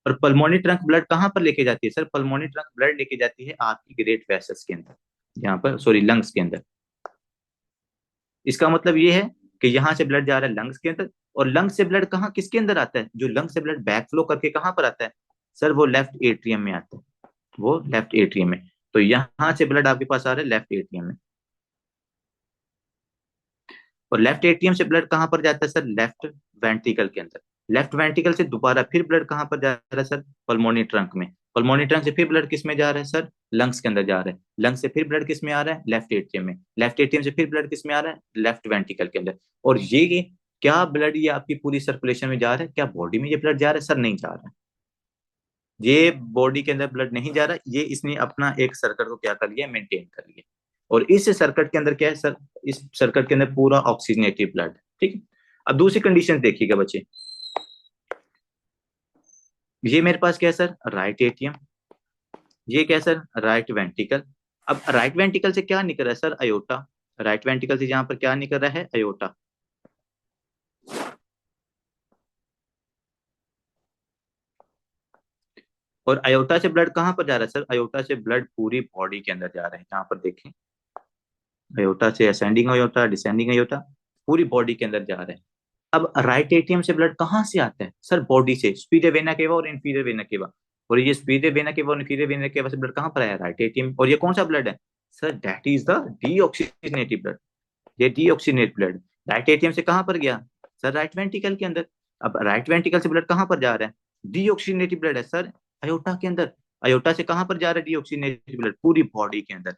और पल्मोनी ट्रंक ब्लड कहाँ पर लेके जाती है सर, पल्मोनी ट्रंक ब्लड लेके जाती है आपकी ग्रेट वेसल्स के अंदर, यहाँ पर सॉरी लंग्स के अंदर। इसका मतलब ये है कि यहाँ से ब्लड जा रहा है लंग्स के अंदर, और लंग्स से ब्लड कहाँ किसके अंदर आता है, जो लंग्स से ब्लड बैक फ्लो करके कहाँ पर आता है सर, वो लेफ्ट एट्रियम में आता है, वो लेफ्ट एट्रियम में। तो यहाँ से ब्लड आपके पास आ रहा है लेफ्ट एट्रियम में, और लेफ्ट एट्रियम से ब्लड कहाँ पर जाता है सर, लेफ्ट वेंट्रिकल के अंदर। लेफ्ट वेंट्रिकल से दोबारा फिर ब्लड कहाँ पर जा रहा है सर, पल्मोनी ट्रंक में। पल्मोनी ट्रंक से फिर ब्लड किस में जा रहा है सर, लंग्स के अंदर जा रहा है। लंग्स से फिर ब्लड किस में आ रहा है, लेफ्ट एट्रियम में। लेफ्ट एट्रियम से फिर ब्लड किस में आ रहा है, लेफ्ट वेंट्रिकल के अंदर। और ये क्या ब्लड ये आपकी पूरी सर्कुलेशन में जा रहा है, क्या बॉडी में ये ब्लड जा रहा है सर, नहीं जा रहा है, ये बॉडी के अंदर ब्लड नहीं जा रहा, ये इसने अपना एक सर्कल को क्या कर लिया, मेंटेन कर लिया। और इस सर्कट के अंदर क्या है सर, इस सर्कट के अंदर पूरा ऑक्सीजनेटेड ब्लड है। ठीक है, अब दूसरी कंडीशन देखिएगा बच्चे, ये मेरे पास क्या है सर, राइट एट्रियम, ये क्या है सर, राइट वेंट्रिकल। अब राइट वेंट्रिकल से क्या निकल रहा है सर, अयोटा। राइट वेंट्रिकल से यहाँ पर क्या निकल रहा है, अयोटा। और अयोटा से ब्लड कहाँ पर जा रहा है सर, अयोटा से ब्लड पूरी बॉडी के अंदर जा रहा है, यहाँ पर देखें, अयोटा से असेंडिंग अयोटा, डिसेंडिंग अयोटा, पूरी बॉडी के अंदर जा रहा है। अब राइट एट्रियम से ब्लड कहाँ से आता है सर, बॉडी से, सुपीरियर वेना केवा और इंफीरियर वेना केवा। और ये सुपीरियर वेना केवा और इंफीरियर वेना केवा से ब्लड कहाँ पर आया, राइट एट्रियम। और ये कौन सा ब्लड है sir, that is the deoxygenated blood, ये डीऑक्सीजनेट ब्लड राइट एट्रियम से कहाँ पर गया सर, राइट वेंट्रिकल के अंदर। अब राइट वेंट्रिकल से ब्लड कहाँ पर जा रहा है, डीऑक्सीजनेटेड ब्लड है सर, अयोटा के अंदर। अयोटा से कहाँ पर जा रहा है डीऑक्सीजनेटेड ब्लड, पूरी बॉडी के अंदर।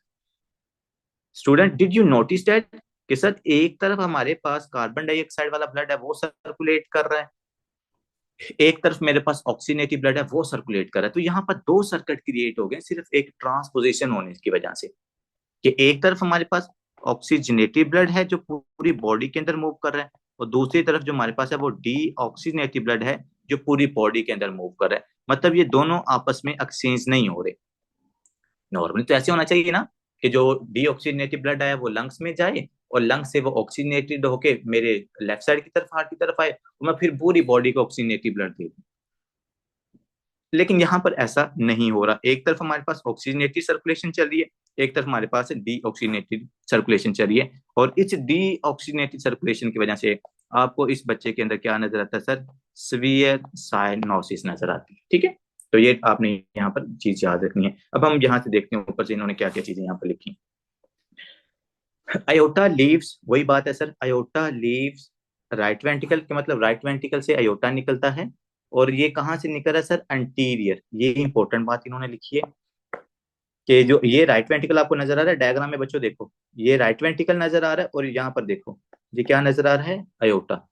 Student did you notice that कि सर एक तरफ हमारे पास कार्बन डाइऑक्साइड वाला ब्लड है वो सर्कुलेट कर रहा है, एक तरफ मेरे पास ऑक्सीनेटिव ब्लड है वो सर्कुलेट कर रहा है। तो यहाँ पर दो सर्किट क्रिएट हो गए सिर्फ एक ट्रांसपोजिशन होने की वजह से, कि एक तरफ हमारे पास ऑक्सीजनेटिव ब्लड है जो पूरी बॉडी के अंदर मूव कर रहा है, और दूसरी तरफ जो हमारे पास है वो डी ऑक्सीजनेटिव ब्लड है जो पूरी बॉडी के अंदर मूव कर रहा है। मतलब ये दोनों आपस में एक्सचेंज नहीं हो रहे। नॉर्मली तो ऐसे होना चाहिए ना कि जो डीऑक्सीजनेटेड ब्लड आया वो लंग्स में जाए, और लंग्स से वो ऑक्सीजनेटेड होके मेरे लेफ्ट साइड की तरफ हार्ट की तरफ आए, और मैं फिर पूरी बॉडी को ऑक्सीजनेटेड ब्लड दे दूं। लेकिन यहाँ पर ऐसा नहीं हो रहा, एक तरफ हमारे पास ऑक्सीजनेटेड सर्कुलेशन चल रही है, एक तरफ हमारे पास डीऑक्सीजनेटेड सर्कुलेशन चल रही है। और इस डीऑक्सीजनेटेड सर्कुलेशन की वजह से आपको इस बच्चे के अंदर क्या नजर आता है सर, सीवियर साइनोसिस नजर आती है। ठीक है, तो ये आपने यहाँ पर चीज याद रखनी है। अब हम यहाँ से देखते हैं ऊपर से इन्होंने क्या क्या चीजें यहाँ पर लिखी। अयोटा लीव्स, वही बात है sir, aorta leaves right ventricle के, मतलब राइट वेंट्रिकल से अयोटा निकलता है। और ये कहाँ से निकल रहा है सर, एंटीरियर, ये इंपॉर्टेंट बात इन्होंने लिखी है कि जो ये राइट वेंट्रिकल आपको नजर आ रहा है डायग्राम में बच्चों देखो, ये राइट वेंट्रिकल नजर आ रहा है, और यहाँ पर देखो ये क्या नजर आ रहा है, अयोटा।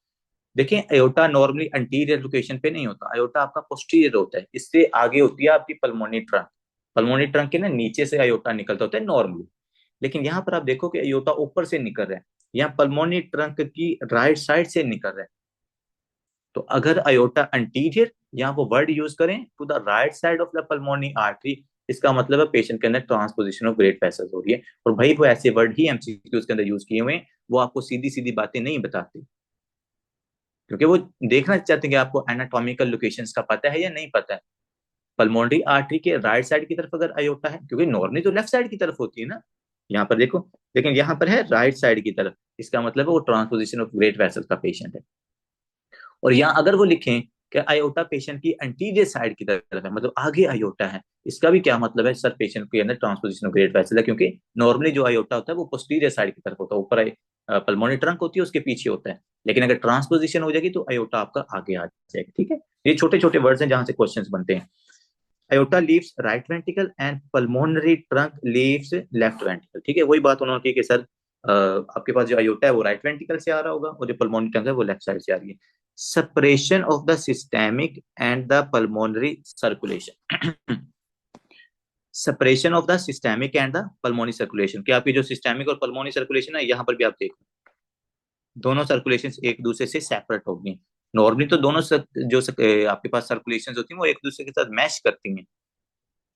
देखिए अयोटा नॉर्मली अंटीरियर लोकेशन पे नहीं होता, अयोटा आपका पोस्टीरियर होता है, इससे आगे होती है आपकी पल्मोनी ट्रंक। पल्मोनी ट्रंक के ना नीचे से अयोटा निकलता होता है नॉर्मली। लेकिन यहाँ पर आप देखो कि अयोटा ऊपर से निकल रहा है, यहाँ पल्मोनी ट्रंक की राइट साइड से निकल रहा है। तो अगर अयोटा अंटीरियर, यहाँ वो वर्ड यूज करें to the right side of the pulmonary artery, इसका मतलब है पेशेंट के अंदर ट्रांसपोजिशन ऑफ ग्रेट वेसल्स हो रही है। और भाई वो ऐसे वर्ड ही एमसीक्यूज के अंदर यूज किए हुए हैं, वो आपको सीधी सीधी बातें नहीं बताते, क्योंकि वो देखना चाहते हैं कि आपको एनाटॉमिकल लोकेशंस का पता है या नहीं पता है। पल्मोनरी आर्टरी के राइट साइड की तरफ अगर अयोटा है, क्योंकि नॉर्मली तो लेफ्ट साइड की तरफ होती है ना, यहाँ पर देखो, लेकिन यहाँ पर है राइट साइड की तरफ, इसका मतलब है वो ट्रांसपोजिशन ऑफ ग्रेट वेसल का पेशेंट है। और यहाँ अगर वो लिखें कि अयोटा पेशेंट की एंटीरियर साइड की तरफ है, मतलब आगे अयोटा है, इसका भी क्या मतलब है, सर पेशेंट के अंदर ट्रांसपोजिशन ऑफ ग्रेट वेसल है, क्योंकि नॉर्मली जो अयोटा होता है वो पोस्टीरियर साइड की तरफ होता है, ऊपर पल्मोनरी ट्रंक होती है उसके पीछे होता है। लेकिन अगर ट्रांसपोजिशन हो जाएगी तो अयोटा आपका आगे आ जाएगा, ठीक है। ये छोटे छोटे वर्ड्स हैं जहां से क्वेश्चंस बनते हैं। aorta leaves right ventricle and pulmonary trunk leaves left ventricle, ठीक है। वही बात उन्होंने की कि सर आपके पास जो अयोटा है वो राइट वेंट्रिकल से आ रहा होगा और जो पल्मोनरी ट्रंक है वो लेफ्ट साइड से आ रही है। Separation of the systemic and the pulmonary circulation. Separation of the systemic and the pulmonary circulation, कि आपकी जो सिस्टेमिक और पल्मोनरी सर्कुलेशन है यहाँ पर भी आप देखो, दोनों सर्कुलेशन एक दूसरे से सेपरेट होगी। नॉर्मली तो दोनों आपके पास सर्कुलेशन होती है वो एक दूसरे के साथ मैश करती हैं,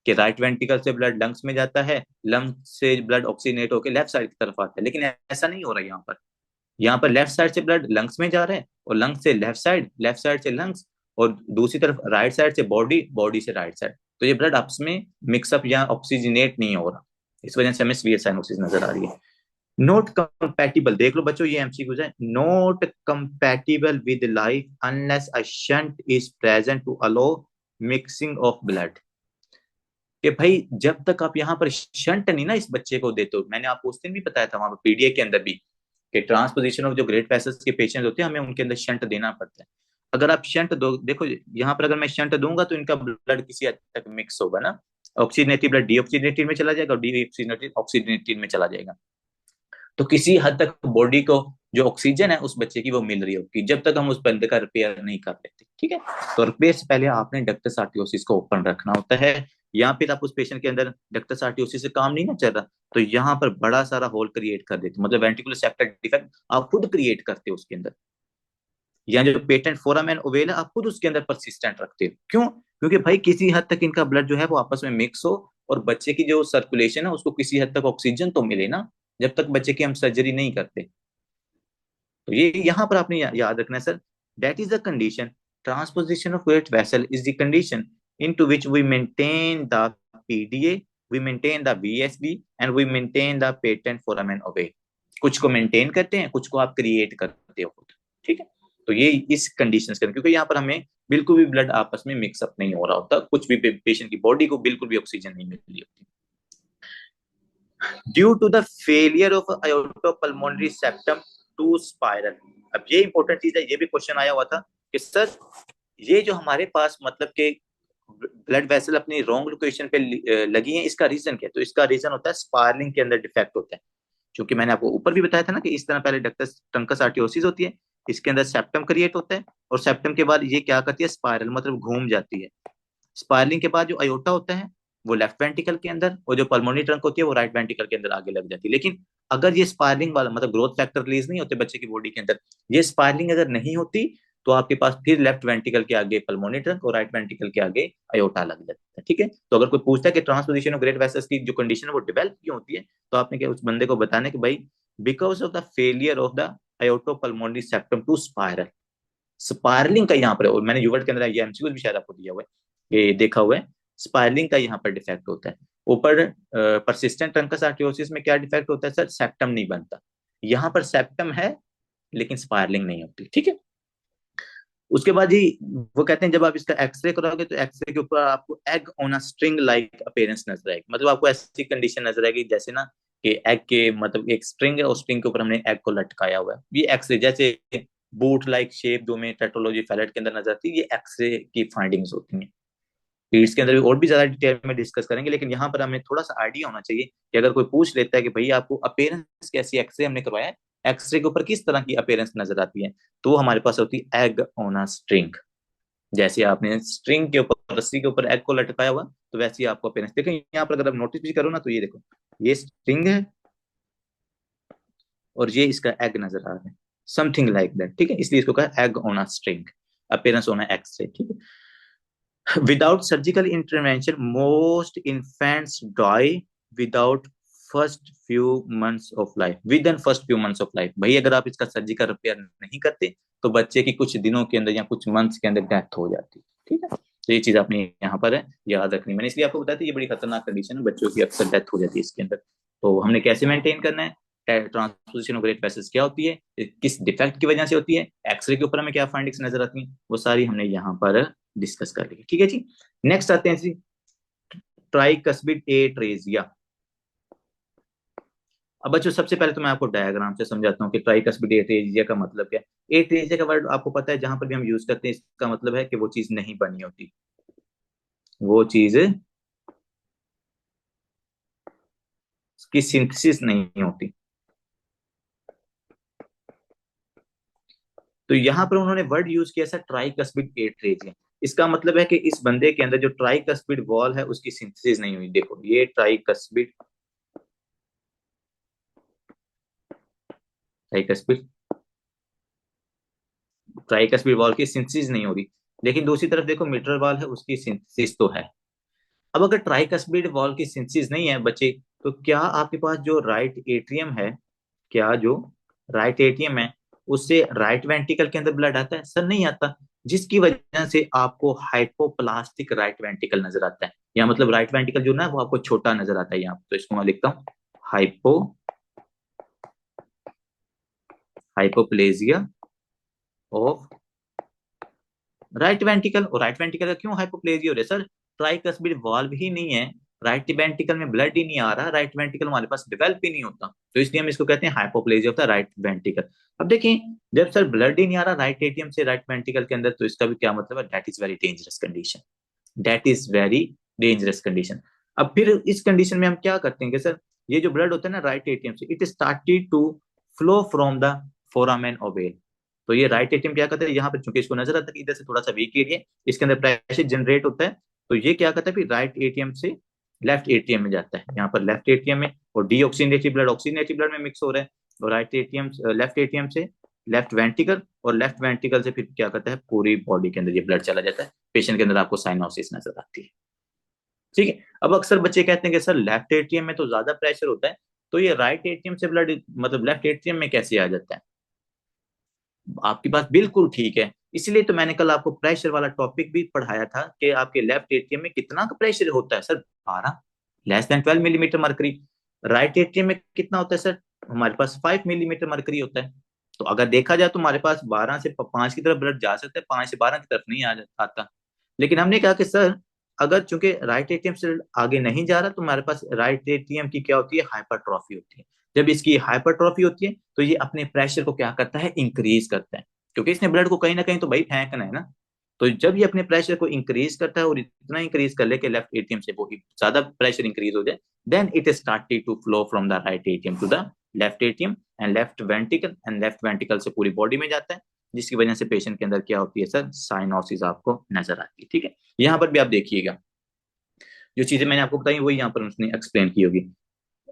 कि राइट वेंट्रिकल से ब्लड लंग्स में जाता है, लंग्स से ब्लड ऑक्सीनेट होकर लेफ्ट साइड की तरफ आता है, लेकिन ऐसा नहीं हो रहा है यहाँ पर। यहाँ पर लेफ्ट साइड से ब्लड लंग्स में जा रहा है और लंग्स से लेफ्ट साइड, लेफ्ट साइड से लंग्स, और दूसरी तरफ राइट साइड से बॉडी, बॉडी से राइट साइड। तो ये ब्लड आपस में मिक्सअप या ऑक्सीजनेट नहीं हो रहा, इस वजह से हमें सीवियर साइनोसिस नजर आ रही है। नॉट कंपैटिबल, देख लो बच्चों ये एमसीक्यूज है, not compatible with life unless a shunt is present to allow mixing of blood. कि भाई जब तक आप यहाँ पर शंट नहीं ना इस बच्चे को देते हो, मैंने आपको उस दिन भी बताया था वहां पर पीडीए के अंदर भी, कि ट्रांसपोजिशन ऑफ जो ग्रेट वेसल्स के पेशेंट होते हैं हमें उनके अंदर शंट देना पड़ता है। अगर आप शंट दो, देखो यहाँ पर अगर मैं शंट दूंगा तो इनका ब्लड किसी हद तक मिक्स होगा ना, ऑक्सीजनेटेड ब्लड डीऑक्सीजनेटेड में चला जाएगा और डीऑक्सीजनेटेड ऑक्सीजनेटेड में चला जाएगा। तो किसी हद तक बॉडी को जो ऑक्सीजन है उस बच्चे की वो मिल रही होगी, जब तक हम उस बंदे का रिपेयर नहीं कर लेते, ठीक है। तो रिपेयर से पहले आपने डक्टस आर्टियोसिस को ओपन रखना होता है, या फिर आप उस पेशेंट के अंदर डक्टस आर्टियोसिस से काम नहीं ना चल रहा तो यहाँ पर बड़ा सारा होल क्रिएट कर देते, मतलब वेंट्रिकुलर सेप्टल डिफेक्ट आप खुद क्रिएट करते हो उसके अंदर, या जो पेटेंट फोरामेन ओवेल है आप खुद उसके अंदर परसिस्टेंट रखते हो। क्यों? क्योंकि भाई किसी हद तक इनका ब्लड जो है वो आपस में मिक्स हो और बच्चे की जो सर्कुलेशन है उसको किसी हद तक ऑक्सीजन तो मिले ना, जब तक बच्चे की हम सर्जरी नहीं करते। तो ये यहाँ पर आपने याद रखना है sir, that is the condition, transposition of वेट vessel is the condition into which we maintain the PDA, we maintain the VSD and we maintain the patent foramen ovale. कुछ को मेंटेन करते हैं, कुछ को आप क्रिएट करते हो, ठीक है। तो ये इस कंडीशन के, क्योंकि यहाँ पर हमें बिल्कुल भी ब्लड आपस में मिक्सअप नहीं हो रहा होता, कुछ भी पेशेंट की बॉडी को बिल्कुल भी ऑक्सीजन नहीं मिल रही होती, due to the failure of aortopulmonary septum to spiral. अब ये इंपॉर्टेंट चीज है, ये भी क्वेश्चन आया हुआ था कि सर ये जो हमारे पास मतलब के ब्लड वेसल अपनी रॉन्ग लोकेशन पे लगी है, इसका रीजन क्या है? तो इसका रीजन होता है स्पार्लिंग के अंदर डिफेक्ट होता है। क्योंकि मैंने आपको ऊपर भी बताया था ना कि इस तरह पहले डक्टस ट्रंकस आर्टियोसिस होती है, इसके अंदर सेप्टम क्रिएट होता है और सेप्टम के बाद ये क्या करती है, स्पाइरल मतलब घूम जाती है। स्पाइरलिंग के बाद जो अयोटा होता है वो लेफ्ट वेंट्रिकल के अंदर, और जो पल्मोनरी ट्रंक होती है वो राइट वेंट्रिकल के अंदर आगे लग जाती है। लेकिन अगर ये स्पाइरलिंग वाला मतलब ग्रोथ फैक्टर रिलीज नहीं होते बच्चे की बॉडी के अंदर, ये स्पाइरलिंग अगर नहीं होती तो आपके पास फिर लेफ्ट वेंट्रिकल के आगे पल्मोनरी ट्रंक और राइट वेंट्रिकल के आगे अयोटा लग जाता है, ठीक है। तो अगर कोई पूछता है कि ट्रांसपोजिशन ऑफ ग्रेट वेसल्स की जो कंडीशन है वो डेवलप क्यों होती है, तो आपने क्या उस बंदे को बताना है कि भाई because of the failure of the aortopulmonary septum to spiral. Spiralling का यहाँ पर, और मैंने यूवर्ट के अंदर ये एमसीक्यू भी शायद आपको दिया हुआ है, ये देखा हुआ है, स्पायरलिंग का यहाँ पर डिफेक्ट होता है। ऊपर परसिस्टेंट ट्रंकस आर्टियोसिस में क्या डिफेक्ट होता है सर, सेप्टम नहीं बनता, यहाँ पर सेप्टम है लेकिन स्पायरलिंग नहीं होती, ठीक है। उसके बाद ही वो कहते हैं जब आप इसका एक्सरे कराओगे तो एक्सरे के ऊपर आपको egg on a string like appearance नजर आएगी, मतलब आपको ऐसी कंडीशन नजर आएगी जैसे ना कि एग के मतलब एक स्ट्रिंग है और स्ट्रिंग के ऊपर हमने एग को लटकाया हुआ है। ये एक्सरे जैसे बूट लाइक शेप जो में टेट्रोलॉजी फैलेट के अंदर नजर आती है, ये एक्सरे की फाइंडिंग्स होती हैं। पीड्स के अंदर भी और भी ज्यादा डिटेल में डिस्कस करेंगे, लेकिन यहाँ पर हमें थोड़ा सा आइडिया होना चाहिए कि अगर कोई पूछ लेता है कि भाई आपको अपीयरेंस कैसी एक्सरे हमने करवाया है, एक्सरे के ऊपर किस तरह की अपीयरेंस नजर आती है? तो वो हमारे पास होती है एग ऑन अ स्ट्रिंग। जैसे आपने स्ट्रिंग के ऊपर, रस्सी के ऊपर एग को लटकाया हुआ, तो वैसे ही आपको अपीयरेंस देखें यहाँ पर। अगर आप नोटिस भी करो ना, तो ये देखो, ये स्ट्रिंग है और ये इसका एग नजर आ रहा है, समथिंग लाइक दैट, ठीक है। इसलिए इसको कहा egg on a string, appearance on X ray, ठीक है। Without surgical intervention most infants die without first few months of life, within first few months of life. भाई अगर आप इसका सर्जिकल रिपेयर नहीं करते, तो बच्चे की कुछ दिनों के अंदर या कुछ मंथ्स के अंदर डेथ हो जाती है, ठीक है। तो ये चीज आपने यहाँ पर है याद रखनी। मैंने इसलिए आपको बताया था, ये बड़ी खतरनाक कंडीशन है, बच्चों की अक्सर डेथ हो जाती है इसके अंदर। तो हमने कैसे मेंटेन करना है, ट्रांसपोजिशन ऑफ ग्रेट वेसल्स क्या होती है, किस डिफेक्ट की वजह से होती है, एक्सरे के ऊपर हमें क्या फाइंडिंग्स नजर आती हैं, वो सारी हमने यहाँ पर डिस्कस कर ली, ठीक है जी। नेक्स्ट आते हैं जी, ट्राइकस्पिड एट्रेजिया। अब बच्चों सबसे पहले तो मैं आपको डायग्राम से समझाता हूँ कि ट्राइकस्पिड एट्रेजिया का मतलब क्या है। एट्रेजिया का वर्ड आपको पता है, जहां पर भी हम यूज करते हैं, इसका मतलब है कि वो चीज नहीं बनी होती, वो चीज की सिंथेसिस नहीं होती। तो यहाँ पर उन्होंने वर्ड यूज किया था ट्राइकस्पिड एट्रेजिया। इसका मतलब है कि इस बंदे के अंदर जो ट्राइकस्पिड वॉल है, उसकी सिंथेसिस नहीं हुई। देखो ये ट्राइकस्पिड ट्राइकस्पिड वॉल की सिंथेसिस नहीं हो रही। लेकिन दूसरी तरफ देखो मिट्रल वॉल है, उसकी सिंथेसिस तो है। अब अगर ट्राइकस्पिड वॉल की सिंथेसिस नहीं है बच्चे, तो क्या आपके पास जो राइट एट्रियम है, क्या जो राइट एट्रियम है, उससे राइट वेंट्रिकल के अंदर ब्लड आता है? सर नहीं आता। जिसकी वजह से आपको हाइपोप्लास्टिक राइट वेंट्रिकल नजर आता है। या मतलब राइट वेंट्रिकल जो ना वो आपको छोटा नजर आता है यहाँ। तो इसको मैं लिखता हूँ hypo hypoplasia of right ventricle. और राइट वेंट्रिकल का क्यों हाइपोप्लेजिया हो रहा है सर? ट्राइकस्पिड वाल्व ही नहीं है, राइट वेंट्रिकल में ब्लड ही नहीं आ रहा, राइट वेंट्रिकल हमारे पास डेवलप ही नहीं होता, तो इसलिए हम इसको कहते हैं hypoplasia of the right ventricle. अब देखिए, जब सर ब्लड ही नहीं आ रहा राइट एटीएम से राइट वेंट्रिकल के अंदर, तो इसका भी क्या मतलब है, that is very dangerous condition, that is very dangerous condition. अब फिर इस कंडीशन में हम क्या करते हैं कि सर, ये जो ब्लड होता है ना राइट एटीएम से, it started to flow from the foramen ovale. तो ये राइट एटीएम क्या करता है, यहाँ पर चूंकि इसको नजर आता है कि इधर से थोड़ा सा वीक एरिया, इसके अंदर प्रेशर जनरेट होता है, तो ये क्या करता है फिर राइट एटीएम से लेफ्ट एटीएम में जाता है। यहाँ पर लेफ्ट एटीएम में, और डीऑक्सीनेटेड ब्लड ऑक्सीनेटेड ब्लड में मिक्स हो रहा है, और राइट एटीएम लेफ्ट एटीएम से लेफ्ट वेंट्रिकल, और लेफ्ट वेंट्रिकल से फिर क्या करता है, पूरी बॉडी के अंदर ये ब्लड चला जाता है। पेशेंट के अंदर आपको साइनोसिस नजर आती है, ठीक है। अब अक्सर बच्चे कहते हैं कि सर लेफ्ट एटीएम में तो ज्यादा प्रेशर होता है, तो ये राइट एटीएम से ब्लड मतलब लेफ्ट एटीएम में कैसे आ जाता है? आपकी बात बिल्कुल ठीक है। इसलिए तो मैंने कल आपको प्रेशर वाला टॉपिक भी पढ़ाया था कि आपके लेफ्ट एटीएम में कितना का प्रेशर होता है sir, 12, less than 12 millimetre mercury. Right ATM में कितना होता है सर, हमारे पास 5 मिलीमीटर मरकरी होता है। तो अगर देखा जाए तो हमारे पास 12 से 5 की तरफ ब्लड जा सकता है, 5 से 12 की तरफ नहीं आता। लेकिन हमने कहा कि सर, अगर चूंकि राइट एटीएम से आगे नहीं जा रहा, तो हमारे पास राइट एटीएम की क्या होती है, हाइपरट्रॉफी होती है। जब इसकी हाइपरट्रॉफी होती है, तो ये अपने प्रेशर को क्या करता है, इंक्रीज करता है, क्योंकि इसने ब्लड को कहीं ना कहीं तो भाई फेंकना है ना। तो जब ये अपने प्रेशर को इंक्रीज करता है, और इतना इंक्रीज कर ले कि लेफ्ट एटीएम से वो ज्यादा प्रेशर इंक्रीज हो जाए, then it started to flow from the right atrium to the left atrium and left ventricle, and left ventricle से पूरी बॉडी में जाता है, जिसकी वजह से पेशेंट के अंदर क्या होती है सर, साइनोसिस आपको नजर आती है, ठीक है। यहाँ पर भी आप देखिएगा, जो चीजें मैंने आपको बताई वही यहाँ पर उसने एक्सप्लेन की होगी।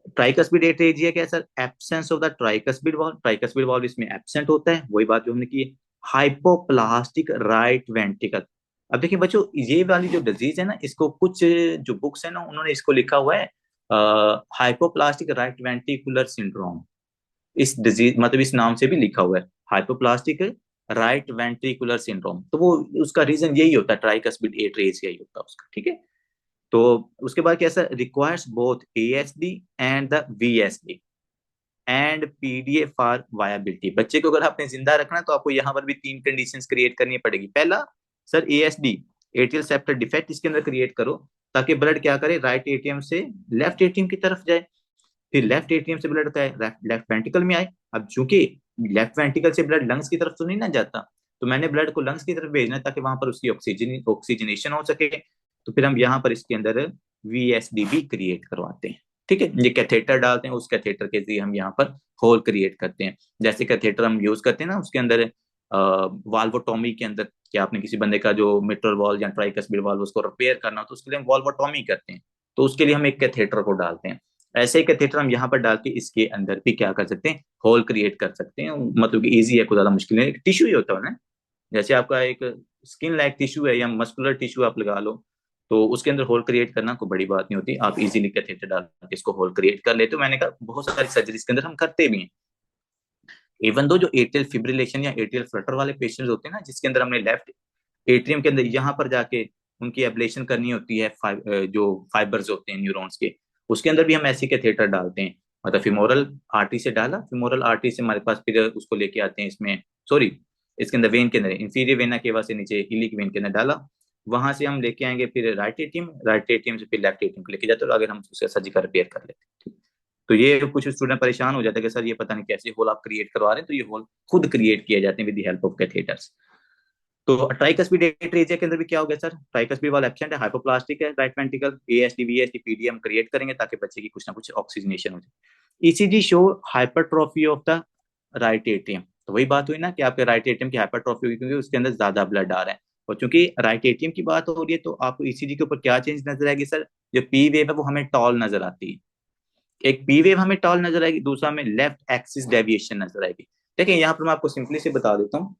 ट्राइकस्पिड एट्रेजिया क्या है sir, absence of the tricuspid valve. Tricuspid valve इसमें एब्सेंट होता है, वही बात जो हमने की है। Hypoplastic right ventricle. अब देखिए बच्चों, ये वाली जो डिजीज है ना, इसको कुछ जो बुक्स है ना, उन्होंने इसको लिखा हुआ है हाइपोप्लास्टिक राइट वेंट्रिकुलर सिंड्रोम। इस डिजीज मतलब इस नाम से भी लिखा हुआ है, हाइपोप्लास्टिक राइट वेंट्रिकुलर सिंड्रोम। तो वो उसका रीजन यही होता है, ट्राइकस्पिड एट्रेजिया ही होता है उसका, ठीक है। तो उसके बाद कैसा, requires both ASD and the VSD and PDA for viability. बच्चे को अगर आपने जिंदा रखना, तो आपको यहाँ पर भी 3 कंडीशंस क्रिएट करनी पड़ेगी। पहला sir, ASD atrial sceptre defect इसके अंदर क्रिएट करो, ताकि ब्लड क्या करे, राइट एटीएम से लेफ्ट एटीएम की तरफ जाए, फिर लेफ्ट एटीएम से ब्लड लेफ्ट वेंट्रिकल में आए। अब चूंकि लेफ्ट वेंट्रिकल से ब्लड लंग्स की तरफ तो नहीं ना जाता, तो मैंने ब्लड को लंग्स की तरफ भेजना है, ताकि वहां पर उसकी ऑक्सीजनेशन हो सके। तो फिर हम यहाँ पर इसके अंदर वीएसडी भी क्रिएट करवाते हैं, ठीक है, ये कैथेटर डालते हैं, उस कैथेटर के जरिए हम यहाँ पर होल क्रिएट करते हैं। जैसे कैथेटर हम यूज करते हैं ना, उसके अंदर वाल्वोटॉमी के अंदर, कि आपने किसी बंदे का जो मिट्रल वॉल या ट्राइकस्पिड वॉल्व उसको रिपेयर करना हो, तो उसके लिए हम वाल्वोटॉमी करते हैं, तो उसके लिए हम एक कैथेटर को डालते हैं। ऐसे ही कैथेटर हम यहाँ पर डाल के इसके अंदर भी क्या कर सकते हैं, होल क्रिएट कर सकते हैं। मतलब कि इजी है, कोई ज्यादा मुश्किल नहीं, टिश्यू ही होता है ना। जैसे आपका एक स्किन लाइक टिश्यू है या मस्कुलर टिश्यू आप लगा लो, तो उसके अंदर होल क्रिएट करना कोई बड़ी बात नहीं होती, आप इजीली कैथेटर डाल के इसको होल क्रिएट कर लेते हो। मैंने कहा बहुत सारी सर्जरीज के अंदर हम करते भी हैं। इवन दो जो एट्रियल फिब्रिलेशन या एट्रियल फ्लटर वाले पेशेंट्स होते हैं ना, जिसके अंदर हमने लेफ्ट एट्रियम के अंदर यहाँ पर जाके उनकी एब्लेशन करनी होती है, जो फाइबर्स होते हैं न्यूरॉन्स के, उसके अंदर भी हम ऐसे कैथेटर डालते हैं। मतलब फिमोरल आर्टरी से डाला, फिमोरल आर्टरी से हमारे पास फिर उसको लेके आते हैं इसमें, सॉरी, इसके अंदर वेन के अंदर, इंफीरियर वेना केवा से नीचे इलिक वेन के अंदर डाला, वहां से हम लेके आएंगे फिर राइट एटीएम, राइट एटीएम से फिर लेफ्ट एटीएम को लेके जाते हैं, और अगर हम उसका सर्जिकल रिपेयर कर लेते हैं। तो ये कुछ स्टूडेंट परेशान हो जाते हैं कि सर ये पता नहीं कैसे होल आप क्रिएट करवा रहे हैं, तो ये होल खुद क्रिएट किए जाते हैं with the help of catheters. तो ट्राइकस्पिड एट्रेजिया के अंदर भी क्या हो गया सर, ट्राइकस्पिड वाला एब्सेंट है, हाइपोप्लास्टिक है right ventricle, ASD VSD PDM create करेंगे ताकि बच्चे की कुछ ना कुछ ऑक्सीजनेशन हो जाए। ECG show hypertrophy of the right ATM. तो वही बात हुई ना कि आपके राइट एटीएम की हाइपरट्रॉफी हुई क्योंकि उसके अंदर ज्यादा ब्लड आ रहा है। और चूंकि राइट एटीएम की बात हो रही है, तो आपको ईसीजी के ऊपर क्या चेंज नजर आएगी सर, जो पी वेव है वो हमें टॉल नजर आती है। एक पी वेव हमें टॉल नजर आएगी, दूसरा हमें लेफ्ट एक्सिस डेविएशन नजर आएगी। देखिए यहाँ पर मैं आपको सिंपली से बता देता हूँ,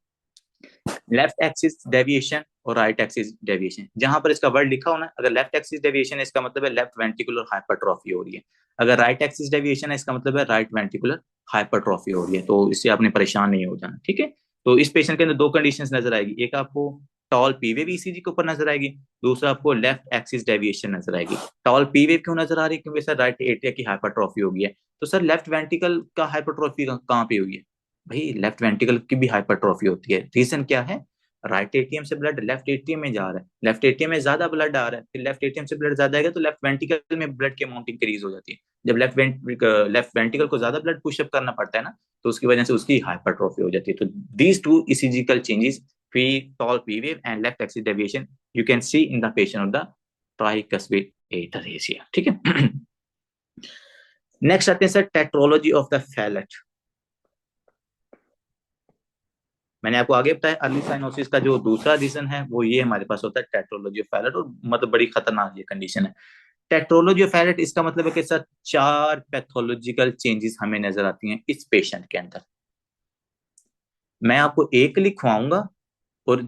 लेफ्ट एक्सिस डेविएशन और राइट एक्सिस डेविएशन, जहां पर इसका वर्ड लिखा हो ना, अगर लेफ्ट एक्सिस डेविएशन है इसका मतलब है लेफ्ट वेंट्रिकुलर हाइपरट्रॉफी हो रही है, अगर राइट एक्सिस डेविएशन है इसका मतलब है राइट वेंट्रिकुलर हाइपरट्रॉफी हो रही है। तो इससे आपने परेशान नहीं हो जाना, ठीक है। तो इस पेशेंट के अंदर दो कंडीशंस नजर आएगी, एक आपको टॉल पी वेव ईसीजी के ऊपर नजर आएगी, दूसरा आपको लेफ्ट एक्सिस डेविएशन नजर आएगी। टॉल पी वेव क्यों नजर आ रही है, क्योंकि सर राइट एट्रिया की हाइपरट्रॉफी हो गई है। तो सर लेफ्ट वेंट्रिकल का हाइपरट्रॉफी कहाँ पे हुई है, भाई लेफ्ट वेंट्रिकल की भी हाइपरट्रॉफी होती है। रीजन क्या है, राइट एटीएम से ब्लड लेफ्ट एटीएम में जा रहा है, लेफ्ट एटीएम में ज्यादा ब्लड आ रहा है, फिर लेफ्ट एटीएम से ब्लड ज्यादा आएगा तो लेफ्ट वेंट्रिकल में ब्लड की अमाउंट इंक्रीज हो जाती है। जब लेफ्ट वेंट्रिकल को ज्यादा ब्लड पुशअप करना पड़ता है ना, तो उसकी वजह से उसकी हाइपरट्रॉफी हो जाती है। तो दीज टू इसीजिकल changes, P tall P wave and left axis deviation, you can see in the patient of the tricuspid atresia, ठीक है। नेक्स्ट आते हैं sir tetralogy of the Fallot. मैंने आपको आगे बताया अर्ली साइनोसिस का जो दूसरा रीजन है वो ये हमारे पास होता है टेट्रोलॉजी ऑफ फैलेट, और मतलब बड़ी खतरनाक ये कंडीशन है। टेट्रोलॉजी ऑफ फैलेट इसका मतलब है कि सर चार पैथोलॉजिकल चेंजेस हमें नजर आती हैं इस पेशेंट के अंदर। मैं आपको एक लिखवाऊंगा और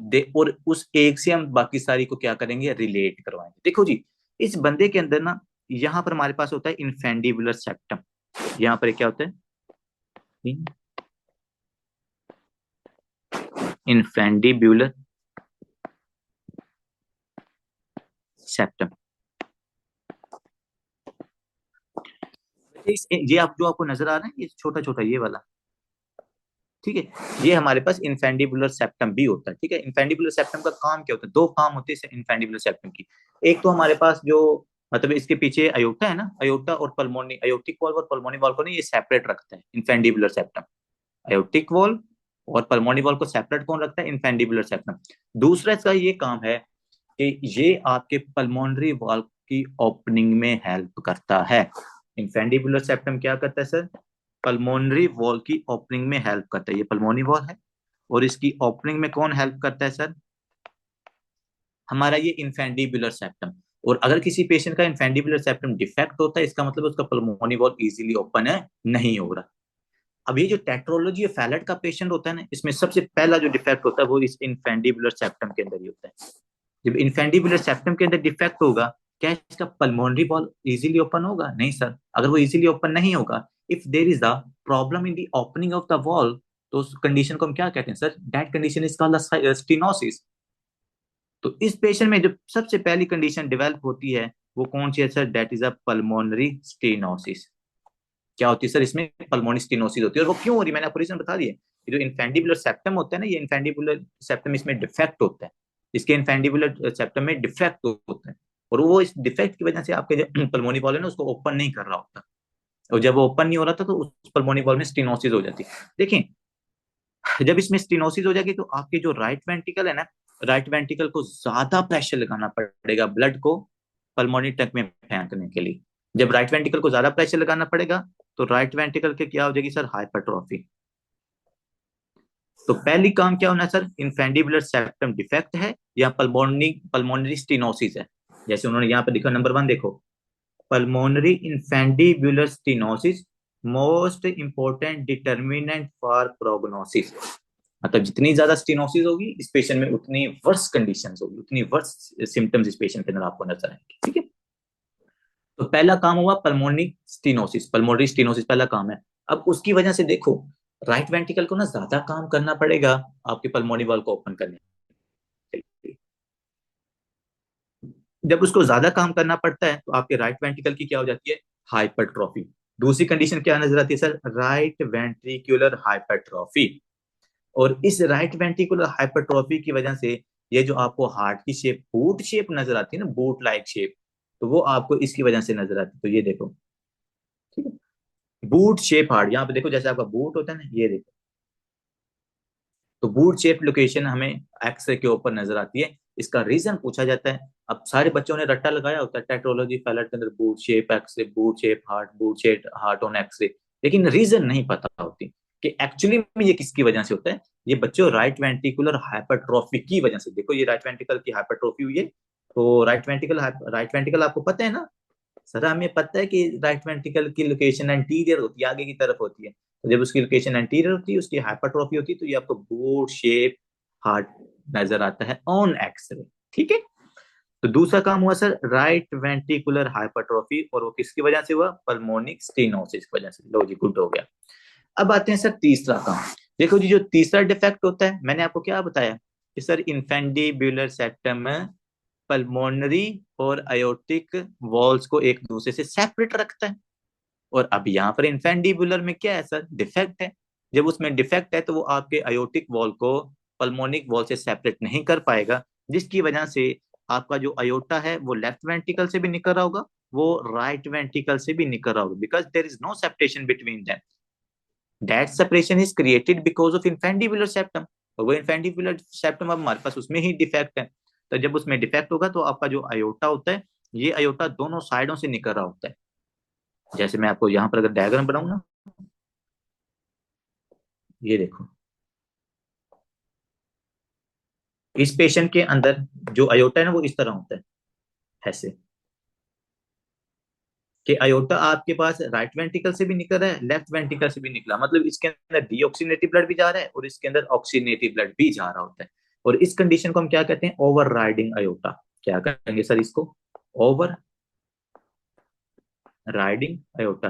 उस एक से हम बाकी सारी को क्या करेंगे, रिलेट करवाएंगे। देखो जी, इस बंदे के अंदर ना यहाँ पर हमारे पास होता है इनफेंडिबुलर सेप्टम, यहाँ पर क्या होता है, इनफेंडिबुलर सेप्टम। ये आप जो आपको नजर आ रहा है ये छोटा छोटा ये वाला, ठीक है, ये हमारे पास इनफेंडिबुलर सेप्टम भी होता है। ठीक है, इनफेंडिबुलर सेप्टम का काम क्या होता है, दो काम होते हैं इनफेंडिबुलर सेप्टम की। एक तो हमारे पास जो मतलब इसके पीछे अयोटा है ना, अयोटा और पल्मोनी, अयोटिक वॉल्व और पल्मोनी वॉल्व को नहीं ये सेपरेट रखता है इनफेंडिबुलर सेप्टम। अयोटिक वॉल्व और पल्मोनी वॉल्व को सेपरेट कौन रखता है, इनफेंडिबुलर सेप्टम। दूसरा इसका ये काम है कि ये आपके पल्मोनरी वॉल्व की ओपनिंग में हेल्प करता है। इनफेंडिबुलर सेप्टम क्या करता है सर, पल्मोनरी वॉल की ओपनिंग में हेल्प करता है। ये पल्मोनी वॉल है और इसकी ओपनिंग में कौन हेल्प करता है सर, हमारा ये इनफेंडिबुलर सेप्टम। और अगर किसी पेशेंट का इनफेंडिबुलर सेप्टम डिफेक्ट होता है, इसका मतलब उसका पल्मोनी वॉल इजीली ओपन है नहीं हो रहा। अब ये जो टेट्रोलॉजी फैलेट का पेशेंट होता है ना, इसमें सबसे पहला जो डिफेक्ट होता है वो इस इनफेंडिबुलर सेप्टम के अंदर ही होता है। जब इनफेंडिबुलर सेप्टम के अंदर डिफेक्ट होगा, क्या इसका पल्मोनरी वॉल इजीली ओपन होगा, नहीं सर। अगर वो इजीली ओपन नहीं होगा, if there is a problem in the opening of the wall, तो उस कंडीशन को हम क्या कहते हैं sir, that condition is called stenosis. तो इस पेशेंट में जो सबसे पहली कंडीशन डेवलप होती है वो कौन सी है sir, that is a pulmonary stenosis. क्या होती है सर, इसमें पल्मोनरी स्टेनोसिस होती है। और वो क्यों हो रही है मैंने आपको रीजन बता दिया। ये जो इनफेंडिबुलर सेप्टम होता है ना, ये इनफेंडिबुलर सेप्टम इसमें डिफेक्ट होता है, इसके इनफेंडिबुलर सेप्टम में डिफेक्ट होता है, और वो इस डिफेक्ट की वजह से आपके जो पल्मोनी वॉल है ना उसको ओपन नहीं कर रहा होता, और जब वो ओपन नहीं हो रहा था तो उस पल्मोनी वॉल में स्टेनोसिस हो जाती है। देखिए, जब इसमें स्टेनोसिस हो जाएगी तो आपके जो राइट वेंट्रिकल है ना, राइट वेंट्रिकल को ज्यादा प्रेशर लगाना पड़ेगा ब्लड को पल्मोनी ट्रैक में फेंकने के लिए। जब राइट वेंट्रिकल को ज्यादा प्रेशर लगाना पड़ेगा तो राइट वेंट्रिकल के क्या हो जाएगी सर, हाइपरट्रॉफी। तो पहली काम क्या होना है सर, इन्फेंडिबुलर सेप्टम डिफेक्ट है या पल्मोनरी पल्मोनरी स्टीनोसिस है। जैसे उन्होंने यहाँ पे लिखा नंबर 1 देखो, pulmonary infundibular stenosis most important determinant for prognosis. मतलब जितनी ज्यादा स्टीनोसिस होगी इस पेशेंट में उतनी वर्स कंडीशंस होगी, उतनी वर्स सिम्टम्स इस पेशेंट के अंदर आपको नजर आएंगे। ठीक है, तो पहला काम हुआ पल्मोनरी स्टीनोसिस, पल्मोनरी स्टीनोसिस पहला काम है। अब उसकी वजह से देखो राइट वेंट्रिकल को ना ज्यादा काम करना पड़ेगा आपके पल्मोनरी वाल्व को ओपन करने के लिए। जब उसको ज्यादा काम करना पड़ता है तो आपके राइट वेंट्रिकल की क्या हो जाती है, हाइपरट्रॉफी। दूसरी कंडीशन क्या नजर आती है सर, राइट वेंट्रिकुलर हाइपरट्रॉफी। और इस राइट वेंट्रिकुलर हाइपरट्रॉफी की वजह से ये जो आपको हार्ट की शेप बूट शेप नजर आती है ना, बूट लाइक शेप, तो वो आपको इसकी वजह से नजर आती है। तो ये देखो, ठीक है, बूट शेप हार्ट, यहाँ पे देखो जैसे आपका बूट होता है ना, ये देखो, तो बूट शेप लोकेशन हमें एक्सरे के ऊपर नजर आती है। इसका रीजन पूछा जाता है। अब सारे बच्चों ने रट्टा लगाया होता है टेट्रोलॉजी पैलेट के अंदर, boot shape X ray, boot shape heart, boot shape heart on X ray, लेकिन रीजन नहीं पता होती कि एक्चुअली में ये किसकी वजह से होता है। ये बच्चों राइट वेंट्रिकुलर हाइपरट्रॉफी की वजह से, देखो ये राइट वेंट्रिकल की हाइपरट्रॉफी हुई है। तो राइट वेंट्रिकल आपको पता है ना सर, हमें पता है कि राइट वेंट्रिकल की लोकेशन एंटीरियर होती है, आगे की तरफ होती है। तो जब उसकी लोकेशन एंटीरियर होती है, उसकी हाइपरट्रॉफी होती है, तो ये आपको बूट शेप हार्ट नजर आता है ऑन एक्सरे। ठीक है, तो दूसरा काम हुआ सर राइट वेंट्रिकुलर हाइपरट्रॉफी, और वो किसकी वजह से हुआ, पल्मोनिक स्टेनोसिस की वजह से। लो जी, गुड हो गया। अब आते हैं सर तीसरा काम। देखो जी, जो तीसरा डिफेक्ट होता है मैंने आपको क्या बताया कि सर इन्फेंडिब्यूलर सेप्टम पल्मोनरी और अयोटिक वॉल्स को एक दूसरे से सेपरेट रखता है। और अब यहाँ पर इन्फेंडिबुलर में क्या है सर, डिफेक्ट है। जब उसमें डिफेक्ट है तो वो आपके अयोटिक वॉल को पल्मोनिक वॉल से सेपरेट नहीं कर पाएगा, जिसकी वजह से आपका जो अयोटा है वो लेफ्ट वेंट्रिकल से भी निकल रहा होगा, वो राइट वेंट्रिकल से भी निकल रहा होगा, because there is no separation between them. That separation is created because of infundibular septum. और वो इन्फेंडिबुलर सेप्टम अब हमारे पास उसमें ही डिफेक्ट है। तो जब उसमें डिफेक्ट होगा तो आपका जो अयोटा होता है, ये अयोटा दोनों साइडों से निकल रहा होता है। जैसे मैं आपको यहाँ पर अगर डायग्राम बनाऊं ना, ये देखो, इस पेशेंट के अंदर जो अयोटा है ना वो इस तरह होता है, ऐसे कि अयोटा आपके पास राइट वेंट्रिकल से भी निकल रहा है, लेफ्ट वेंट्रिकल से भी निकला, मतलब इसके अंदर डीऑक्सीनेटिव ब्लड भी जा रहा है और इसके अंदर ऑक्सीनेटिव ब्लड भी जा रहा होता है। और इस कंडीशन को हम क्या कहते हैं, ओवर राइडिंग अयोटा। क्या कहेंगे सर इसको, ओवर राइडिंग अयोटा।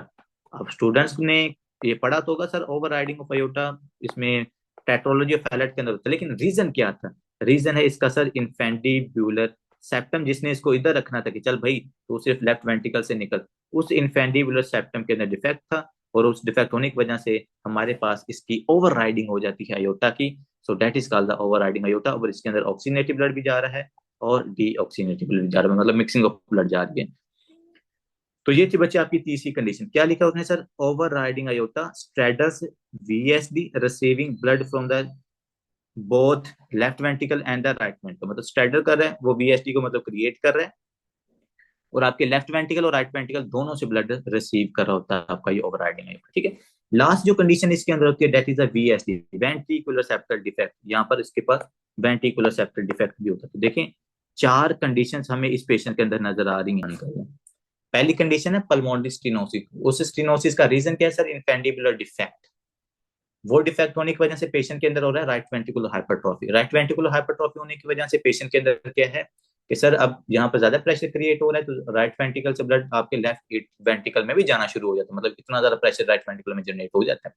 अब स्टूडेंट्स ने ये पढ़ा तो होगा sir, overriding of aorta इसमें टेट्रोलॉजी ऑफ फैलेट के अंदर होता है, लेकिन रीजन क्या था, रीजन है इसका सर इन्फेंडिब्यूलर सेप्टम, जिसने इसको इधर रखना था कि चल भाई तो सिर्फ लेफ्ट वेंट्रिकल से निकल, उस इन्फेंडिब्यूलर सेप्टम के अंदर डिफेक्ट था। और उस डिफेक्ट होने की वजह से हमारे पास इसकी ओवर राइडिंग हो जाती है अयोटा की। So that is called the overriding aorta. और इसके अंदर ऑक्सीनेटिव ब्लड भी जा रहा है और डी ऑक्सीनेटिव ब्लड भी जा रहा है, मतलब मिक्सिंग ऑफ ब्लड जा रही है। तो ये थी बच्चे आपकी तीसरी कंडीशन। क्या लिखा उसने sir, overriding aorta straddles VSD receiving blood from the both left ventricle and the right ventricle. मतलब स्ट्रेडल कर रहे हैं वो वीएसडी को, मतलब क्रिएट कर रहे हैं, और आपके लेफ्ट वेंट्रिकल और राइट वेंट्रिकल दोनों से ब्लड रिसीव कर रहा होता है आपका ये ओवर राइडिंग अयोटा। ठीक है, लास्ट जो कंडीशन इसके अंदर होती है that is a VSD, ventricular septal defect. यहाँ पर इसके पास वेंट्रिकुलर सेप्टल डिफेक्ट भी होता है। तो देखें, चार कंडीशंस हमें इस पेशेंट के अंदर नजर आ रही हैं। पहली कंडीशन है पल्मोनरी स्टेनोसिस। उस स्टेनोसिस का रीजन क्या है सर, इन्फेंडिबुलर डिफेक्ट। वो डिफेक्ट होने की वजह से पेशेंट के अंदर हो रहा है right ventricular hypertrophy. Right ventricular hypertrophy होने की वजह से पेशेंट के अंदर क्या है कि सर अब यहाँ पर ज्यादा प्रेशर क्रिएट हो रहा है, तो राइट वेंट्रिकल से ब्लड आपके लेफ्ट वेंट्रिकल में भी जाना शुरू हो जाता है, मतलब इतना ज्यादा प्रेशर राइट वेंट्रिकल में जनरेट हो जाता है।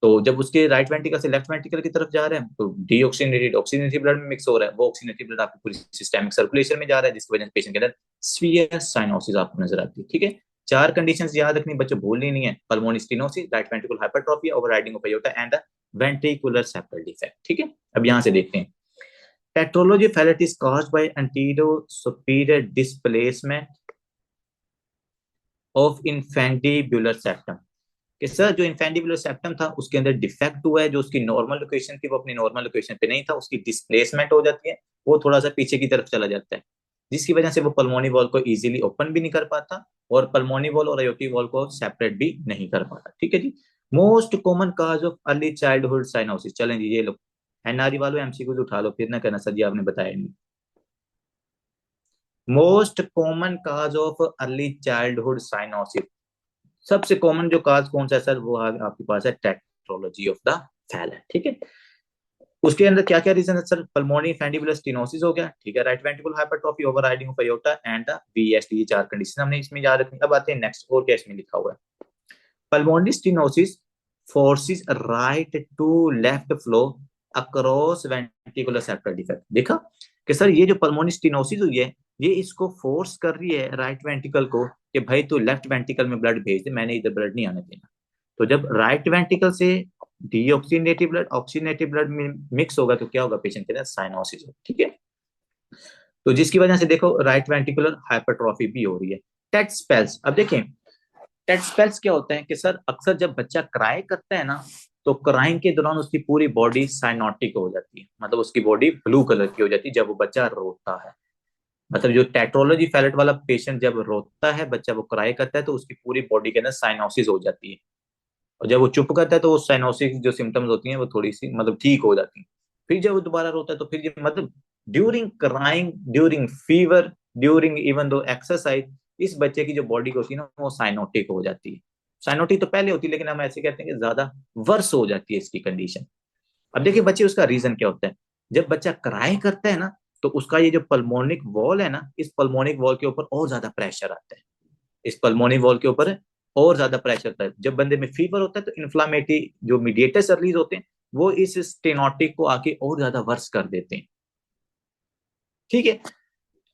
तो जब उसके राइट वेंट्रिकल से लेफ्ट वेंट्रिकल की तरफ जा रहे हैं तो डीऑक्सीनेटेड ऑक्सीनेटिव ब्लड में मिक्स हो रहा है, वो ऑक्सीनेटिव ब्लड आपकी पूरी सिस्टेमिक सर्कुलेशन में जा रहा है, जिसकी वजह से पेशेंट के अंदर स्फीयर साइनोसिस आपको नजर आती है। ठीक है, चार कंडीशंस याद रखनी बच्चों, भूलनी नहीं है, pulmonary stenosis, right ventricular hypertrophy, overriding of aorta and the ventricular septal defect. ठीक है, अब यहां से देखते हैं, tetralogy of Fallot is caused by anterior-superior displacement of infundibular septum। कि सर जो इन्फेंडिबुलर सेप्टम था उसके अंदर डिफेक्ट हुआ है, जो उसकी नॉर्मल लोकेशन थी वो अपनी नॉर्मल लोकेशन पे नहीं था, उसकी डिस्प्लेसमेंट हो जाती है, वो थोड़ा सा पीछे की तरफ चला जाता है। जिसकी वजह से वो पल्मोनी वॉल को इजीली ओपन भी नहीं कर पाता और पल्मोनी वॉल और अयोटी वॉल को सेपरेट भी नहीं कर पाता। ठीक है जी। Most common cause of early childhood cyanosis, चलें जी ये लो एनआरई वालों एमसीक्यूज उठा लो, फिर ना कहना सर जी आपने बताया नहीं। Most common cause of early childhood cyanosis, सबसे कॉमन जो काज कौन सा है सर, वो आपके पास है टेट्रोलॉजी ऑफ द फैलर। ठीक है, उसके अंदर क्या क्या रीजन है सर, पल्मोनी फैंडिबुलर स्टेनोसिस हो गया, ठीक है, right ventricular hypertrophy, overriding of aorta and the VSD, ये चार कंडीशन हमने इसमें याद रखनी। अब आते हैं नेक्स्ट, और क्या इसमें लिखा हुआ है, pulmonary stenosis forces right to left flow across ventricular septal defect. देखा कि सर ये जो पल्मोनी स्टेनोसिस हुई है, ये इसको फोर्स कर रही है राइट वेंट्रिकल को कि भाई तू लेफ्ट वेंट्रिकल में ब्लड भेज दे, मैंने इधर ब्लड नहीं आने देना। तो जब राइट वेंट्रिकल से डीऑक्सीनेटिव ब्लड ऑक्सीनेटिव ब्लड में मिक्स होगा तो क्या होगा, पेशेंट के अंदर साइनोसिस होगा। ठीक है, तो जिसकी वजह से देखो राइट वेंट्रिकुलर हाइपरट्रॉफी भी हो रही है। टेट स्पेल्स, अब देखें टेट स्पेल्स क्या होता है कि सर अक्सर जब बच्चा क्राई करता है ना, तो क्राइंग के दौरान उसकी पूरी बॉडी साइनोटिक हो जाती है, मतलब उसकी बॉडी ब्लू कलर की हो जाती है जब वो बच्चा रोता है। मतलब जो टेट्रोलॉजी फैलेट वाला पेशेंट जब रोता है, बच्चा वो क्राई करता है, तो उसकी पूरी बॉडी के अंदर साइनोसिस हो जाती है। और जब वो चुप करता है तो वो साइनोसिस जो सिम्टम्स होती हैं वो थोड़ी सी मतलब ठीक हो जाती हैं। फिर जब वो दोबारा रोता है तो फिर ये मतलब during crying, during fever, during even though exercise, इस बच्चे की जो बॉडी होती है ना वो साइनोटिक हो जाती है। साइनोटिक तो पहले होती है लेकिन हम ऐसे कहते हैं कि ज्यादा वर्स हो जाती है इसकी कंडीशन। अब देखिए बच्चे उसका रीजन क्या होता है, जब बच्चा क्राई करता है ना, तो उसका ये जो पल्मोनिक वॉल है ना, इस पल्मोनिक वॉल के ऊपर और ज्यादा प्रेशर आता है, इस पल्मोनी वॉल के ऊपर और ज्यादा प्रेशर होता है। जब बंदे में फीवर होता है तो इन्फ्लामेटरी जो मीडिएटर्स रिलीज होते हैं वो इस स्टेनोटिक को आके और ज्यादा वर्स कर देते हैं। ठीक है,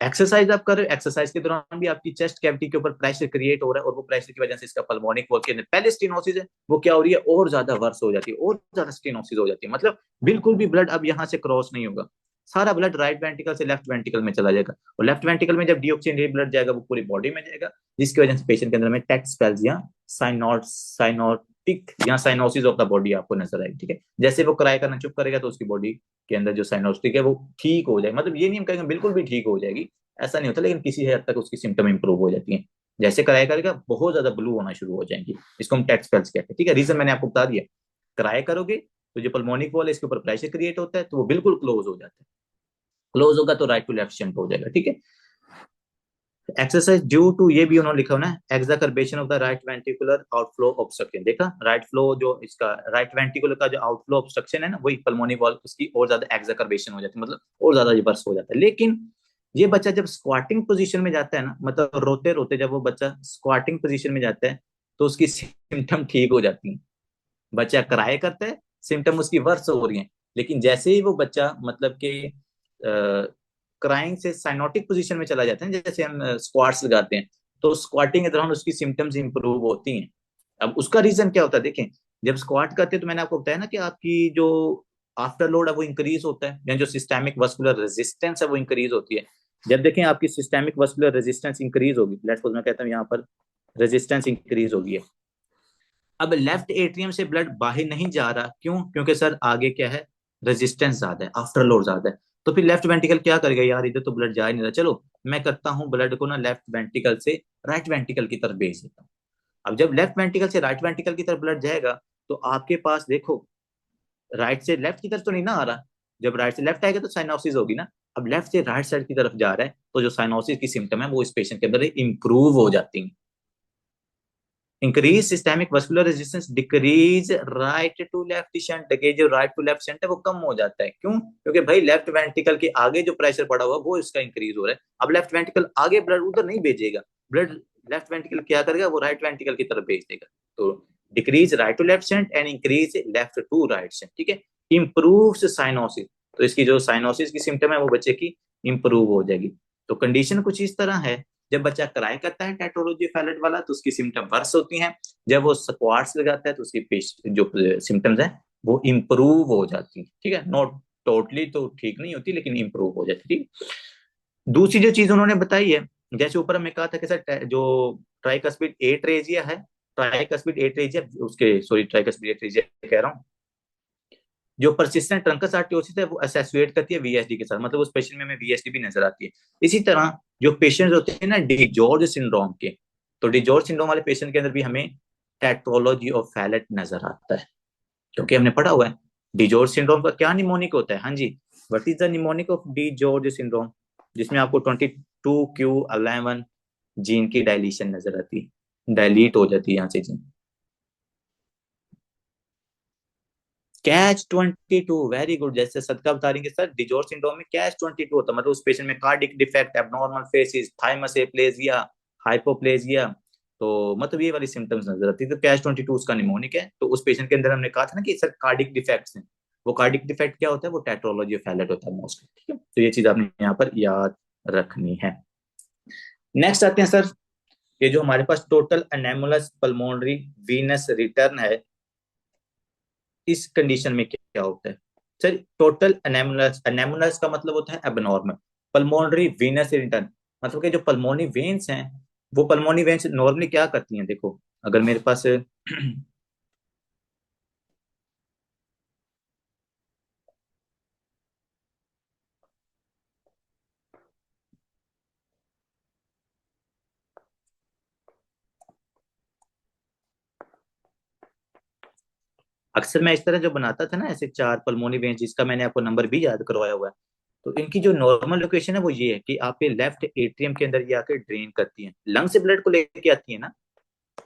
एक्सरसाइज आप कर रहे हो, एक्सरसाइज के दौरान भी आपकी चेस्ट कैविटी के ऊपर प्रेशर क्रिएट हो रहा है और वो प्रेशर की वजह से इसका पल्मोनिक वॉल के अंदर पहले स्टेनोसिस है वो क्या हो रही है, और ज्यादा वर्स हो जाती है, और ज्यादा स्टेनोसिस हो जाती है। मतलब बिल्कुल भी ब्लड अब यहाँ से क्रॉस नहीं होगा, सारा ब्लड राइट वेंट्रिकल से लेफ्ट वेंट्रिकल में चला जाएगा, और लेफ्ट वेंट्रिकल में जब डीऑक्सीनेटेड ब्लड जाएगा वो पूरी बॉडी में जाएगा, जिसकी वजह से पेशेंट के अंदर में टेट स्पेल्स या साइनोटिक या साइनोसिस ऑफ द बॉडी आपको नजर आएगी। ठीक है, जैसे वो क्राई करना चुप करेगा तो उसकी बॉडी के अंदर जो साइनोस्टिक है वो ठीक हो जाएगी। मतलब ये नहीं हम कहेंगे बिल्कुल भी ठीक हो जाएगी, ऐसा नहीं होता, लेकिन किसी हद तक उसकी सिम्टम इंप्रूव हो जाती है। जैसे कराया करेगा बहुत ज्यादा ब्लू होना शुरू हो जाएंगी, इसको हम टेट स्पेल्स कहते हैं। ठीक है, रीजन मैंने आपको बता दिया, कराया करोगे तो जो पल्मोनिक वॉल है इसके ऊपर प्रेशर क्रिएट होता है तो वो बिल्कुल क्लोज हो जाता है, क्लोज होगा तो राइट टू लेफ्ट शंट हो जाएगा। ठीक है, एक्सरसाइज ड्यू टू, ये भी उन्होंने लिखा हो ना, exacerbation of the right ventricular outflow obstruction. देखा राइट फ्लो जो इसका राइट वेंट्रिकुलर का जो आउटफ्लो ऑब्स्ट्रक्शन है ना, वही पल्मोनिक वॉल उसकी और ज्यादा एक्साकर्बेशन हो जाती है, मतलब और ज्यादा रिवर्स हो जाता है। लेकिन ये बच्चा जब स्क्वाटिंग पोजीशन में जाता है ना, मतलब रोते रोते जब वो बच्चा स्क्वाटिंग पोजीशन में जाता है तो उसकी सिम्टम ठीक हो जाती है। बच्चा कराए करता है, सिम्टम उसकी वर्स हो रही है, लेकिन जैसे ही वो बच्चा मतलब कि क्राइंग से साइनोटिक पोजीशन में चला जाता है, जैसे हम स्क्वाट्स लगाते हैं, तो स्क्वाटिंग के दौरान उसकी सिम्टम्स इंप्रूव होती हैं। अब उसका रीजन क्या होता है, देखें जब स्क्वाट करते हैं तो मैंने आपको बताया ना कि आपकी जो आफ्टर लोड है वो इंक्रीज होता है, या जो सिस्टेमिक वस्कुलर रेजिस्टेंस है वो इंक्रीज होती है। जब देखें आपकी सिस्टेमिक वस्कुलर रेजिस्टेंस इंक्रीज होगी, लेट्स सपोज मैं कहता हूँ यहाँ पर रेजिस्टेंस इंक्रीज होगी है, अब लेफ्ट एट्रियम से ब्लड बाहर नहीं जा रहा, क्यों, क्योंकि सर आगे क्या है, रेजिस्टेंस ज्यादा है, आफ्टर लोड ज्यादा है। तो फिर लेफ्ट वेंट्रिकल क्या करेगा, यार इधर तो ब्लड जा ही नहीं रहा, चलो मैं करता हूँ ब्लड को ना लेफ्ट वेंट्रिकल से राइट वेंट्रिकल की तरफ भेज देता हूँ। अब जब लेफ्ट वेंट्रिकल से राइट वेंट्रिकल की तरफ ब्लड जाएगा तो आपके पास देखो राइट से लेफ्ट की तरफ तो नहीं ना आ रहा, जब राइट से लेफ्ट आएगा तो साइनोसिस होगी ना। अब लेफ्ट से राइट साइड की तरफ जा रहा है तो जो साइनोसिस की सिम्टम है वो इस पेशेंट के अंदर इंप्रूव हो जाती है। Increase systemic vascular resistance decrease right to left shunt, के जो राइट टू लेफ्ट शंट है वो कम हो जाता है, क्यों, क्योंकि भाई लेफ्ट वेंट्रिकल के आगे जो प्रेशर पड़ा हुआ वो इसका इंक्रीज हो रहा है। अब लेफ्ट वेंट्रिकल आगे ब्लड उधर नहीं भेजेगा, ब्लड लेफ्ट वेंट्रिकल क्या करेगा, वो राइट वेंट्रिकल की तरफ भेज देगा। तो decrease right to left shunt and increase left to right shunt. ठीक है, इंप्रूव साइनोसिस, तो इसकी जो साइनोसिस की सिम्टम है वो बच्चे की इंप्रूव हो जाएगी। तो कंडीशन कुछ इस तरह है, जब बच्चा क्राई करता है टेट्रोलॉजी फैलेट वाला तो उसकी सिम्टम वर्स होती हैं, जब वो स्क्वाट्स लगाता है तो उसकी जो सिम्टम्स है वो इम्प्रूव हो जाती है। ठीक है, नॉट टोटली तो ठीक नहीं होती लेकिन इम्प्रूव हो जाती है। ठीक, दूसरी जो चीज उन्होंने बताई है, जैसे ऊपर हमने कहा था कि सर जो ट्राइकस्पिड एट्रेजिया है, ट्राइकस्पिड एट्रेजिया उसके सॉरी ट्राइकस्पिड एट्रेजिया कह रहा हूँ, जो परसिस्टेंट ट्रंकस आर्टियोसिस है वो एसोसिएट करती है वीएसडी के साथ, मतलब उस पेशेंट में हमें वीएसडी भी नजर आती है। इसी तरह जो पेशेंट होते हैं ना डिजॉर्ज सिंड्रोम के, तो डिजॉर्ज सिंड्रोम वाले पेशेंट के अंदर भी हमें टेट्रोलॉजी ऑफ फैलेट नजर आता है, क्योंकि हमने पढ़ा हुआ है डिजॉर्ज सिंड्रोम का क्या निमोनिक होता है। हाँ जी, what is the mnemonic of DiGeorge syndrome, जिसमें आपको 22q11 जीन की डायलीशन नजर आती है, डायलीट हो जाती है यहाँ से जीन। Catch 22, very good. जैसे सदका बता रही है सर डिजोर सिंड्रोम में कैच 22 होता है, मतलब उस पेशेंट में cardiac defect, abnormal faces, thymus aplasia, hypoplasia, तो मतलब ये वाली सिम्टम्स नजर आती है। तो कैच 22 उसका निमोनिक है। तो उस पेशेंट के अंदर हमने कहा था ना कि सर कार्डिक डिफेक्ट्स हैं, वो कार्डिक डिफेक्ट क्या होता है, वो टेट्रोलॉजी फैलेट होता है मोस्टली। ठीक है, तो ये चीज आपने यहाँ पर याद रखनी है। नेक्स्ट आते हैं सर, ये जो हमारे पास total anomalous pulmonary venous return है, इस कंडीशन में क्या होता है सर? टोटल एनेमुलस, एनेमुलस का मतलब होता है एबनॉर्मल, पल्मोनरी वीनस रिटर्न मतलब कि जो पल्मोनरी वेन्स हैं, वो पल्मोनरी वेन्स नॉर्मली क्या करती हैं, देखो अगर मेरे पास अक्सर मैं इस तरह जो बनाता था ना ऐसे चार पल्मोनरी वेन्स, जिसका मैंने आपको नंबर भी याद करवाया हुआ है, तो इनकी जो नॉर्मल लोकेशन है वो ये है कि आपके लेफ्ट एट्रियम के अंदर ये आकर ड्रेन करती है, लंग से ब्लड को लेके आती है ना,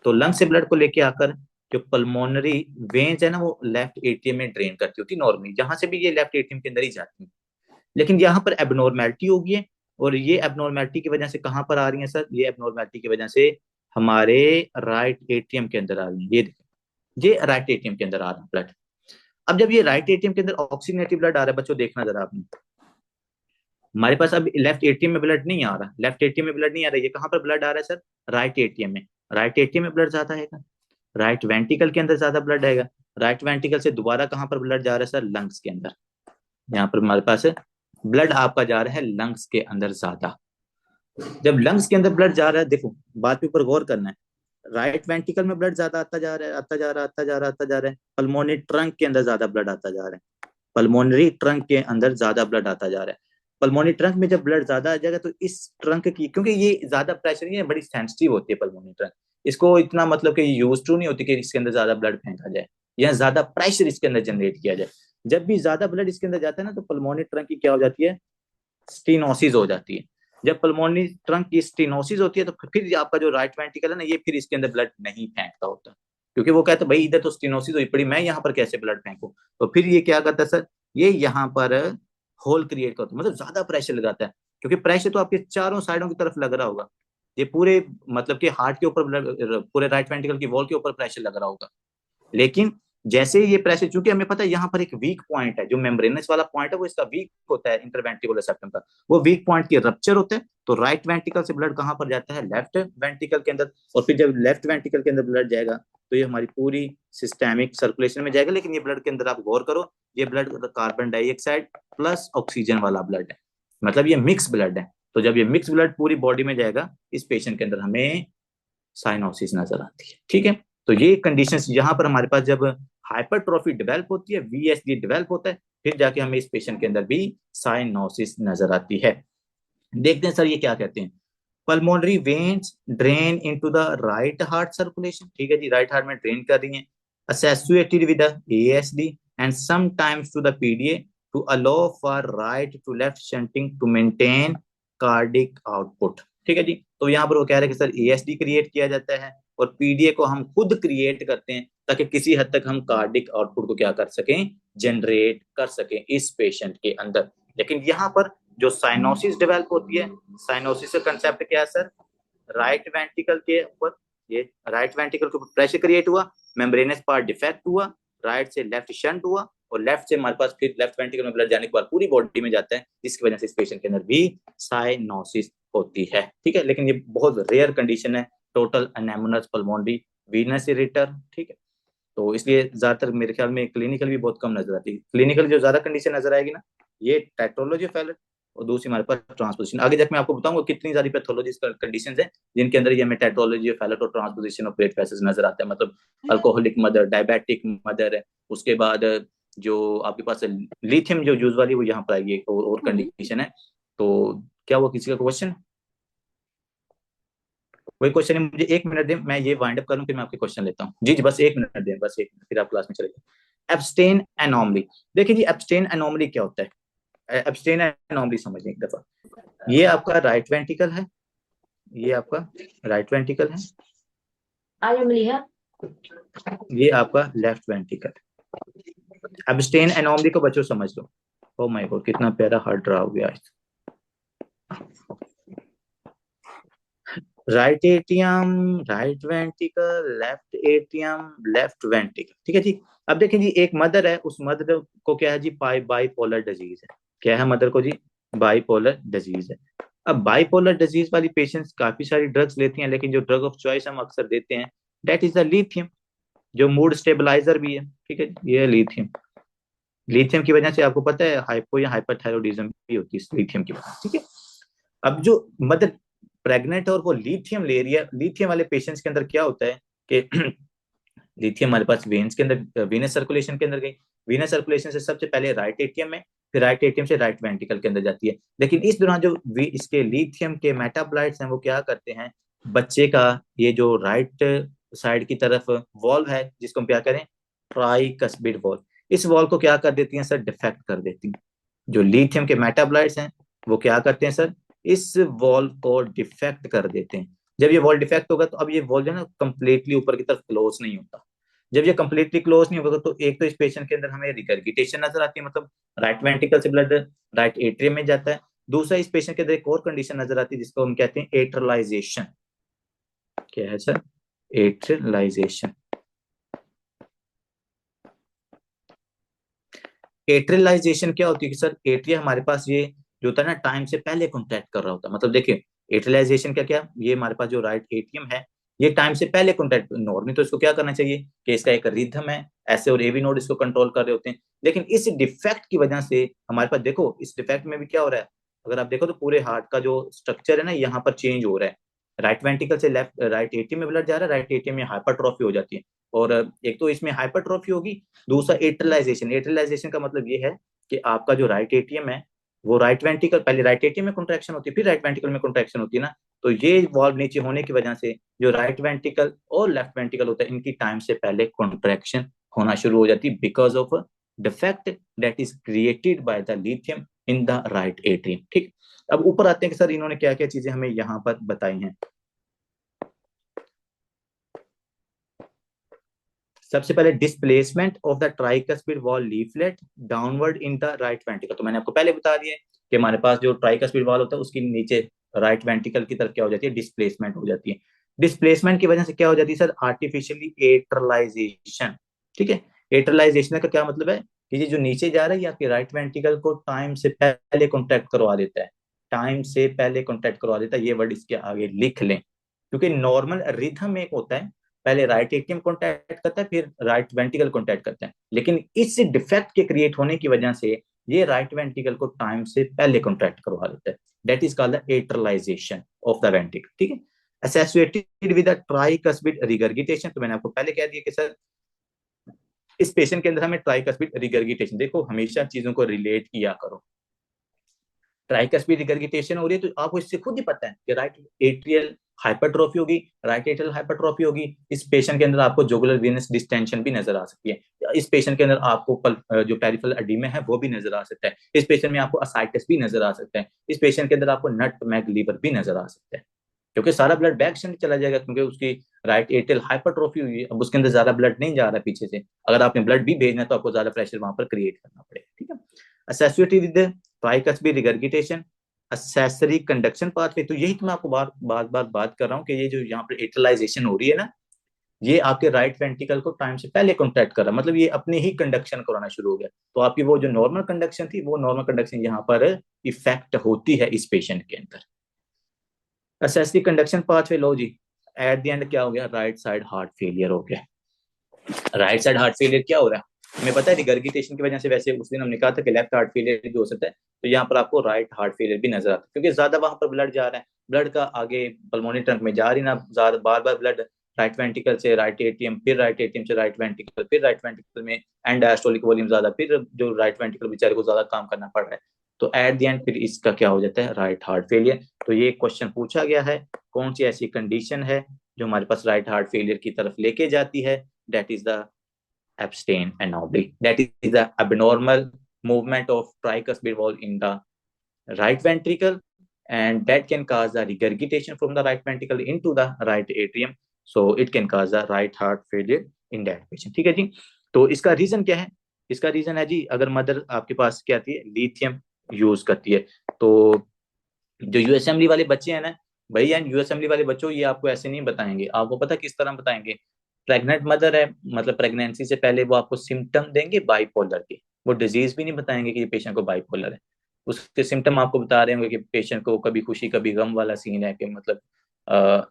तो लंग से ब्लड को लेके आकर जो पल्मोनरी वेन्स है ना वो लेफ्ट एट्रियम में ड्रेन करती होती है नॉर्मली, जहां से भी ये लेफ्ट एट्रियम के अंदर ही जाती है। लेकिन यहाँ पर एबनॉर्मेलिटी होगी है, और ये एबनॉर्मेलिटी की वजह से कहाँ पर आ रही है सर? ये एबनॉर्मेलिटी की वजह से हमारे राइट एट्रियम के अंदर आ रही है। ये देखिए, ये राइट एट्रियम के अंदर आ रहा है ब्लड। अब जब ये राइट एट्रियम के अंदर ऑक्सीजनेटेड ब्लड आ रहा है, बच्चों देखना जरा आपने, हमारे पास अब लेफ्ट एटीएम में ब्लड नहीं आ रहा, लेफ्ट एटीएम में ब्लड नहीं आ रहा, ये कहाँ पर ब्लड आ रहा है सर? राइट एटीएम में। राइट एटीएम में ब्लड ज्यादा है, राइट वेंटिकल के अंदर ज्यादा ब्लड आएगा, राइट वेंटिकल से दोबारा कहाँ पर ब्लड जा रहा है सर? लंग्स के अंदर। यहाँ पर हमारे पास ब्लड आपका जा रहा है लंग्स के अंदर ज्यादा। जब लंग्स के अंदर ब्लड जा रहा है, देखो बात के ऊपर गौर करना है, राइट वेंटिकल में ब्लड ज्यादा आता जा रहा है, आता जा रहा है, आता जा रहा है, आता जा रहा है, पल्मोनरी ट्रंक के अंदर ज्यादा ब्लड आता जा रहा है, पल्मोनरी ट्रंक के अंदर ज्यादा ब्लड आता जा रहा है। पल्मोनरी ट्रंक में जब ब्लड ज्यादा आ जाएगा तो इस ट्रंक की, क्योंकि ये ज्यादा प्रेशर, ये बड़ी सेंसिटिव होती है पल्मोनरी ट्रंक, इसको इतना मतलब कि यूज टू नहीं होती कि इसके अंदर ज्यादा ब्लड फेंका जाए या ज्यादा प्रेशर इसके अंदर जनरेट किया जाए। जब भी ज्यादा ब्लड इसके अंदर जाता है ना तो पल्मोनरी ट्रंक की क्या हो जाती है? स्टीनोसिस हो जाती है। जब पल्मोनरी ट्रंक की स्टीनोसिस होती है तो फिर आपका जो राइट वेंट्रिकल है ना, ये फिर इसके अंदर ब्लड नहीं फेंकता होता, क्योंकि वो कहता है भाई इधर तो स्टीनोसिस हुई पड़ी, मैं यहाँ पर कैसे ब्लड फेंकूं? तो फिर ये क्या करता है सर? ये यहाँ पर होल क्रिएट करता है, मतलब ज्यादा प्रेशर लगाता है, क्योंकि प्रेशर तो आपके चारों साइडों की तरफ लग रहा होगा, ये पूरे मतलब कि हार्ट के ऊपर, पूरे राइट वेंट्रिकल की वॉल के ऊपर प्रेशर लग रहा होगा। लेकिन जैसे ही ये प्रेशर, चूंकि हमें पता है यहाँ पर एक वीक पॉइंट है, जो मेम्ब्रेनस वाला पॉइंट है वो इसका वीक होता है इंटरवेंट्रिकुलर सेप्टम का, वो वीक पॉइंट की रप्चर होता है, तो राइट वेंट्रिकल से ब्लड कहाँ पर जाता है? लेफ्ट वेंट्रिकल के अंदर, और फिर जब लेफ्ट वेंट्रिकल के अंदर ब्लड जाएगा तो ये हमारी पूरी सिस्टेमिक सर्कुलेशन में जाएगा। लेकिन ये ब्लड के अंदर आप गौर करो, ये blood carbon dioxide plus oxygen वाला ब्लड है, मतलब ये मिक्स ब्लड है। तो जब ये मिक्स ब्लड पूरी बॉडी में जाएगा, इस पेशेंट के अंदर हमें साइनोसिस नजर आती है। ठीक है, तो ये कंडीशंस यहाँ पर हमारे पास जब हाइपरट्रॉफी डेवलप होती है, वीएसडी डेवलप होता है, फिर जाके हमें इस पेशेंट के अंदर भी साइनोसिस नजर आती है। देखते हैं सर ये क्या कहते हैं। Pulmonary veins drain into the right heart circulation, ठीक है जी, राइट हार्ट में ड्रेन कर रही हैं, associated with the ASD and sometimes to the PDA to allow for right to left shunting to maintain cardiac output। ठीक है जी, तो यहाँ पर वो कह रहे हैं कि सर एएसडी क्रिएट किया जाता है और पीडीए को हम खुद क्रिएट करते हैं, ताकि किसी हद तक हम कार्डिक आउटपुट को क्या कर सकें? जनरेट कर सकें इस पेशेंट के अंदर। लेकिन यहाँ पर जो साइनोसिस डेवलप होती है, साइनोसिस का कंसेप्ट क्या है सर? राइट वेंट्रिकल के ऊपर, ये राइट वेंट्रिकल के ऊपर प्रेशर क्रिएट हुआ, मेम्ब्रेनस पार्ट डिफेक्ट हुआ, राइट से लेफ्ट शंट हुआ, और लेफ्ट से हमारे पास फिर लेफ्ट वेंट्रिकल में ब्लड जाने के बाद पूरी बॉडी में जाता है, जिसकी वजह से इस पेशेंट के अंदर भी साइनोसिस होती है। ठीक है, लेकिन ये बहुत रेयर कंडीशन है, टोटल एनेमोनस पल्मोनरी वीनस इरेटर। ठीक है, तो इसलिए ज्यादातर मेरे ख्याल में क्लिनिकल भी बहुत कम नजर आती है। क्लिनिकल जो ज्यादा कंडीशन नजर आएगी ना, ये टेट्रोलॉजी फैलर, और दूसरी हमारे पास ट्रांसपोजिशन। आगे जाकर मैं आपको बताऊंगा कितनी सारी पैथोलॉजी कंडीशंस हैं जिनके अंदर ये हमें टेट्रोलॉजी फैलर और ट्रांसपोजिशन ऑफ ब्लड वेसल्स नजर आते हैं, मतलब अल्कोहलिक मदर, डायबिटिक मदर है, उसके बाद जो आपके पास लिथियम जो यूज वाली वो यहाँ पर आएगी, और कंडीशन है। तो क्या हुआ, किसी का क्वेश्चन? वही क्वेश्चन है, मुझे 1 मिनट दें, मैं ये वाइंड अप करूं, फिर मैं आपके क्वेश्चन लेता हूँ। जी जी, बस 1 मिनट दें, बस 1 मिनट, फिर आप क्लास में चले जाए। एब्सटेन एनॉमली, देखिए जी एब्सटेन एनॉमली क्या होता है? एब्सटेन एनॉमली समझिए एक दफा। ये आपका राइट वेंटिकल है, ये आपका राइट वेंटिकल है, ये आपका लेफ्ट वेंटिकल। एब्सटेन एनॉमली को बच्चों समझ लो। ओ माय गॉड, कितना प्यारा हार्ट ड्रा हो गया आज। Right atrium, right ventricle, left atrium, left ventricle, ठीक है जी। अब देखें जी, एक मदर है, उस मदर को क्या है जी, बाइपोलर डिजीज है। क्या है मदर को जी? बाइपोलर डिजीज है। अब बाइपोलर डिजीज वाली पेशेंट्स काफी सारी ड्रग्स लेती हैं, लेकिन जो ड्रग ऑफ चॉइस हम अक्सर देते हैं दैट इज द लिथियम, जो मूड स्टेबलाइजर भी है, ठीक है, ये है लिथियम। लिथियम की वजह से आपको पता है हाइपो या हाइपरथायरॉइडिज्म भी होती है लिथियम की वजह से, ठीक है। अब जो मदर प्रेग्नेंट है और वो लिथियम ले रही है, लिथियम वाले पेशेंट्स के अंदर क्या होता है कि लिथियम हमारे पास वेन्स के अंदर, वीनस सर्कुलेशन के अंदर गई, वीनस सर्कुलेशन से सबसे पहले राइट एट्रियम में, फिर राइट एट्रियम से राइट वेंट्रिकल के अंदर जाती है। लेकिन इस दौरान जो इसके लिथियम के मेटाबोलाइट्स हैं वो क्या करते हैं, बच्चे का ये जो राइट साइड की तरफ वॉल्व है, जिसको हम क्या करें, ट्राइकस्पिड वॉल्व, इस वॉल्व को क्या कर देती हैं सर, डिफेक्ट कर देती हैं। जो लिथियम के मेटाबोलाइट्स हैं वो क्या करते हैं सर, इस वॉल्व को डिफेक्ट कर देते हैं। जब ये वॉल्व डिफेक्ट होगा तो अब ये वॉल्व जो है ना कंप्लीटली ऊपर की तरफ क्लोज नहीं होता। जब ये कंप्लीटली क्लोज नहीं होगा तो एक तो इस पेशेंट के अंदर हमें रिगर्गिटेशन नजर आती है, मतलब राइट वेंट्रिकल से ब्लड राइट एट्रियम में जाता है। दूसरा, इस पेशेंट के अंदर एक और कंडीशन नजर आती है जिसको हम कहते हैं एट्रलाइजेशन। क्या है सर? एट्रलाइजेशन। एट्रियलाइजेशन क्या होती है कि सर, एट्रिया हमारे पास ये जो होता है ना टाइम से पहले कॉन्टैक्ट कर रहा होता है। मतलब देखिए, एट्रियलाइजेशन क्या क्या, ये हमारे पास जो राइट एट्रियम है ये टाइम से पहले कॉन्टैक्ट, नॉर्मली तो इसको क्या करना चाहिए कि इसका एक रिथम है, ऐसे और एवी नोड इसको कंट्रोल कर रहे होते हैं। लेकिन इस डिफेक्ट की वजह से हमारे पास देखो, इस डिफेक्ट में भी क्या हो रहा है, अगर आप देखो तो पूरे हार्ट का जो स्ट्रक्चर है ना यहाँ पर चेंज हो रहा है। राइट वेंट्रिकल से लेफ्ट राइट एट्रियम में ब्लड जा रहा है, राइट एट्रियम में हाइपरट्रॉफी हो जाती है। और एक तो इसमें हाइपरट्रॉफी होगी, दूसरा एट्रलाइजेशन। एट्रलाइजेशन का मतलब ये है कि आपका जो राइट एटीएम है वो राइट वेंट्रिकल, पहले राइट एटीएम में कॉन्ट्रैक्शन होती है, फिर राइट वेंट्रिकल में कॉन्ट्रैक्शन होती है ना, तो ये वॉल्व नीचे होने की वजह से जो राइट वेंट्रिकल और लेफ्ट वेंट्रिकल होता है इनकी टाइम से पहले कॉन्ट्रैक्शन होना शुरू हो जाती है, because of defect that is created by the lithium in the right atrium, ठीक। अब ऊपर आते हैं कि सर इन्होंने क्या क्या चीजें हमें यहाँ पर बताई हैं। सबसे पहले displacement of the tricuspid wall leaflet downward in the right ventricle, तो मैंने आपको पहले बता दिया कि हमारे पास जो ट्राइकस्पिड वॉल होता है उसके नीचे राइट वेंट्रिकल की तरफ क्या हो जाती है, डिस्प्लेसमेंट हो जाती है। डिस्प्लेसमेंट की वजह से क्या हो जाती है सर, आर्टिफिशियली एट्रलाइजेशन, ठीक है। एट्रलाइजेशन का क्या मतलब है कि ये जो नीचे जा रहा है ये आपके राइट वेंट्रिकल को टाइम से पहले कॉन्ट्रैक्ट करवा देता है, टाइम से पहले कॉन्ट्रैक्ट करवा देता है, ये वर्ड इसके आगे लिख लें। क्योंकि नॉर्मल रिथम एक होता है, पहले राइट एट्रियम कॉन्टैक्ट करता है फिर राइट वेंट्रिकल कॉन्टैक्ट करता है, लेकिन इस डिफेक्ट के क्रिएट होने की वजह से ये राइट वेंट्रिकल को टाइम से पहले कॉन्ट्रैक्ट करवा देता है। That is called the atrialization of the ventricle, ठीक है। एसोसिएटेड विद ट्राइकस्पिड रिगर्गिटेशन, तो मैंने आपको पहले कह दिया कि सर इस पेशेंट के अंदर हमें ट्राइकस्पिड रिगर्गिटेशन, देखो हमेशा चीजों को रिलेट किया करो। ट्राइकस्पिड रिगर्गिटेशन हो रही है तो आपको इससे खुद ही पता है कि राइट एट्रियल हाइपरट्रॉफी होगी, राइट एट्रियल हाइपरट्रॉफी होगी, इस पेशेंट के अंदर आपको जुगुलर वेनस डिस्टेंशन भी नजर आ सकती है, इस पेशेंट के अंदर आपको जो पेरिफेरल एडिमा है वो भी नजर आ सकता है, इस पेशेंट में आपको असाइटिस भी नजर आ सकता है, इस पेशेंट के अंदर आपको नटमैग लीवर भी नजर आ सकता है, क्योंकि सारा ब्लड बैक से चला जाएगा, क्योंकि उसकी राइट एट्रियल हाइपरट्रॉफी हुई है, अब उसके अंदर ज्यादा ब्लड नहीं जा रहा पीछे से, अगर आपने ब्लड भी भेजना है तो आपको ज्यादा प्रेशर वहां पर क्रिएट करना पड़ेगा, ठीक है। Associated with tricuspid regurgitation accessory conduction pathway, तो यही तो मैं आपको बात कर रहा हूँ कि ये जो यहाँ पर एट्रलाइजेशन हो रही है ना, ये आपके राइट वेंट्रिकल को टाइम से पहले कॉन्ट्रैक्ट कर रहा है, मतलब ये अपने ही कंडक्शन कराना शुरू हो गया, तो आपकी वो जो नॉर्मल कंडक्शन थी वो नॉर्मल कंडक्शन यहाँ पर इफेक्ट होती है इस पेशेंट के अंदर। असेसरी कंडक्शन पाथवे लो जी, एट द एंड क्या हो गया, राइट साइड हार्ट फेलियर हो गया। राइट साइड हार्ट फेलियर क्या हो रहा है हमें पता है, रिगर्गिटेशन की वजह से, वैसे उस दिन हमने कहा था कि लेफ्ट हार्ट फेलियर भी हो सकता है, तो यहाँ पर आपको राइट हार्ट फेलियर भी नजर आता है, क्योंकि ज्यादा वहां पर ब्लड जा रहा है, ब्लड का आगे पल्मोनरी ट्रंक में जा रही ना, ज्यादा बार बार ब्लड राइट वेंट्रिकल से राइट एट्रियम, फिर राइट एट्रियम से राइट वेंट्रिकल, फिर राइट वेंट्रिकल में एंड डायस्टोलिक वॉल्यूम ज्यादा, फिर जो राइट वेंट्रिकल बेचारे को ज्यादा काम करना पड़ रहा है, तो एट द एंड फिर इसका क्या हो जाता है, राइट हार्ट फेलियर। तो ये क्वेश्चन पूछा गया है, कौन सी ऐसी कंडीशन है जो हमारे पास राइट हार्ट फेलियर की तरफ लेके जाती है, that is the abstain anomaly, that is the abnormal movement of tricuspid valve in the right ventricle, and that can cause the regurgitation from the right ventricle into the right atrium, so it can cause the right heart failure in that patient। ठीक है जी। तो इसका reason क्या है, इसका reason है जी, अगर mother आपके पास क्या आती है, लिथियम यूज करती है, तो जो यूएसएमली वाले बच्चे हैं ना भैया, यूएसएमली वाले बच्चों ये आपको ऐसे नहीं बताएंगे, आपको पता किस तरह बताएंगे, प्रेग्नेंट मदर है, मतलब प्रेगनेंसी से पहले वो आपको सिम्टम देंगे बाइपोलर के, वो डिजीज भी नहीं बताएंगे कि ये पेशेंट को बाइपोलर है, उसके सिम्टम आपको बता रहे होंगे कि पेशेंट को कभी खुशी कभी गम वाला सीन है, कि मतलब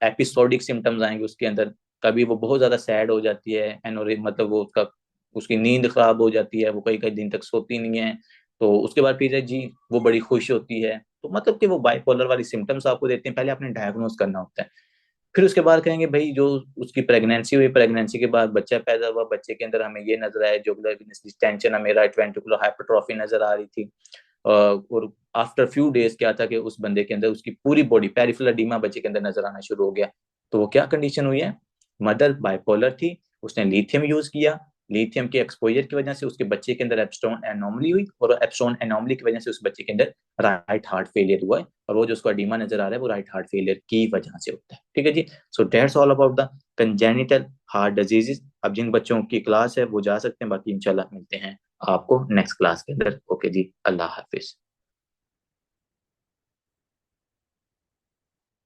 एपिसोडिक सिम्टम्स आएंगे उसके अंदर, कभी वो बहुत ज्यादा सैड हो जाती है, एनोरे मतलब वो उसका उसकी नींद खराब हो जाती है, वो कई कई दिन तक सोती नहीं है, तो उसके बाद फिर जी वो बड़ी खुश होती है, तो मतलब कि वो बाइपोलर वाली सिम्टम्स आपको देते हैं, पहले आपने डायग्नोज करना होता है। फिर उसके बाद कहेंगे भाई जो उसकी प्रेगनेंसी हुई, प्रेगनेंसी के बाद बच्चा पैदा हुआ, बच्चे के अंदर हमें ये नजर आया, जुगुलर वेनस डिस्टेंशन, हमें राइट वेंट्रिकुलर हाइपरट्रॉफी नजर आ रही थी, और आफ्टर फ्यू डेज क्या था कि उस बंदे के अंदर उसकी पूरी बॉडी पेरिफेरल एडीमा बच्चे के अंदर नजर आना शुरू हो गया। तो वो क्या कंडीशन हुई है, मदर बाइपोलर थी, उसने लिथियम यूज किया, लिथियम के एक्सपोजर की वजह से उसके बच्चे के अंदर एप्स्टोन एनोमली हुई, और एप्स्टोन एनोमली की वजह से उस बच्चे के अंदर राइट हार्ट फेलियर हुआ है, और वो जो उसको एडीमा नजर आ रहा है वो राइट हार्ट फेलियर की वजह से होता है। ठीक है जी। So that's all about the congenital heart diseases. अब जिन बच्चों की क्लास है वो जा सकते हैं, बाकी इंशाल्लाह मिलते हैं आपको नेक्स्ट क्लास के अंदर। ओके जी, अल्लाह हाफिज।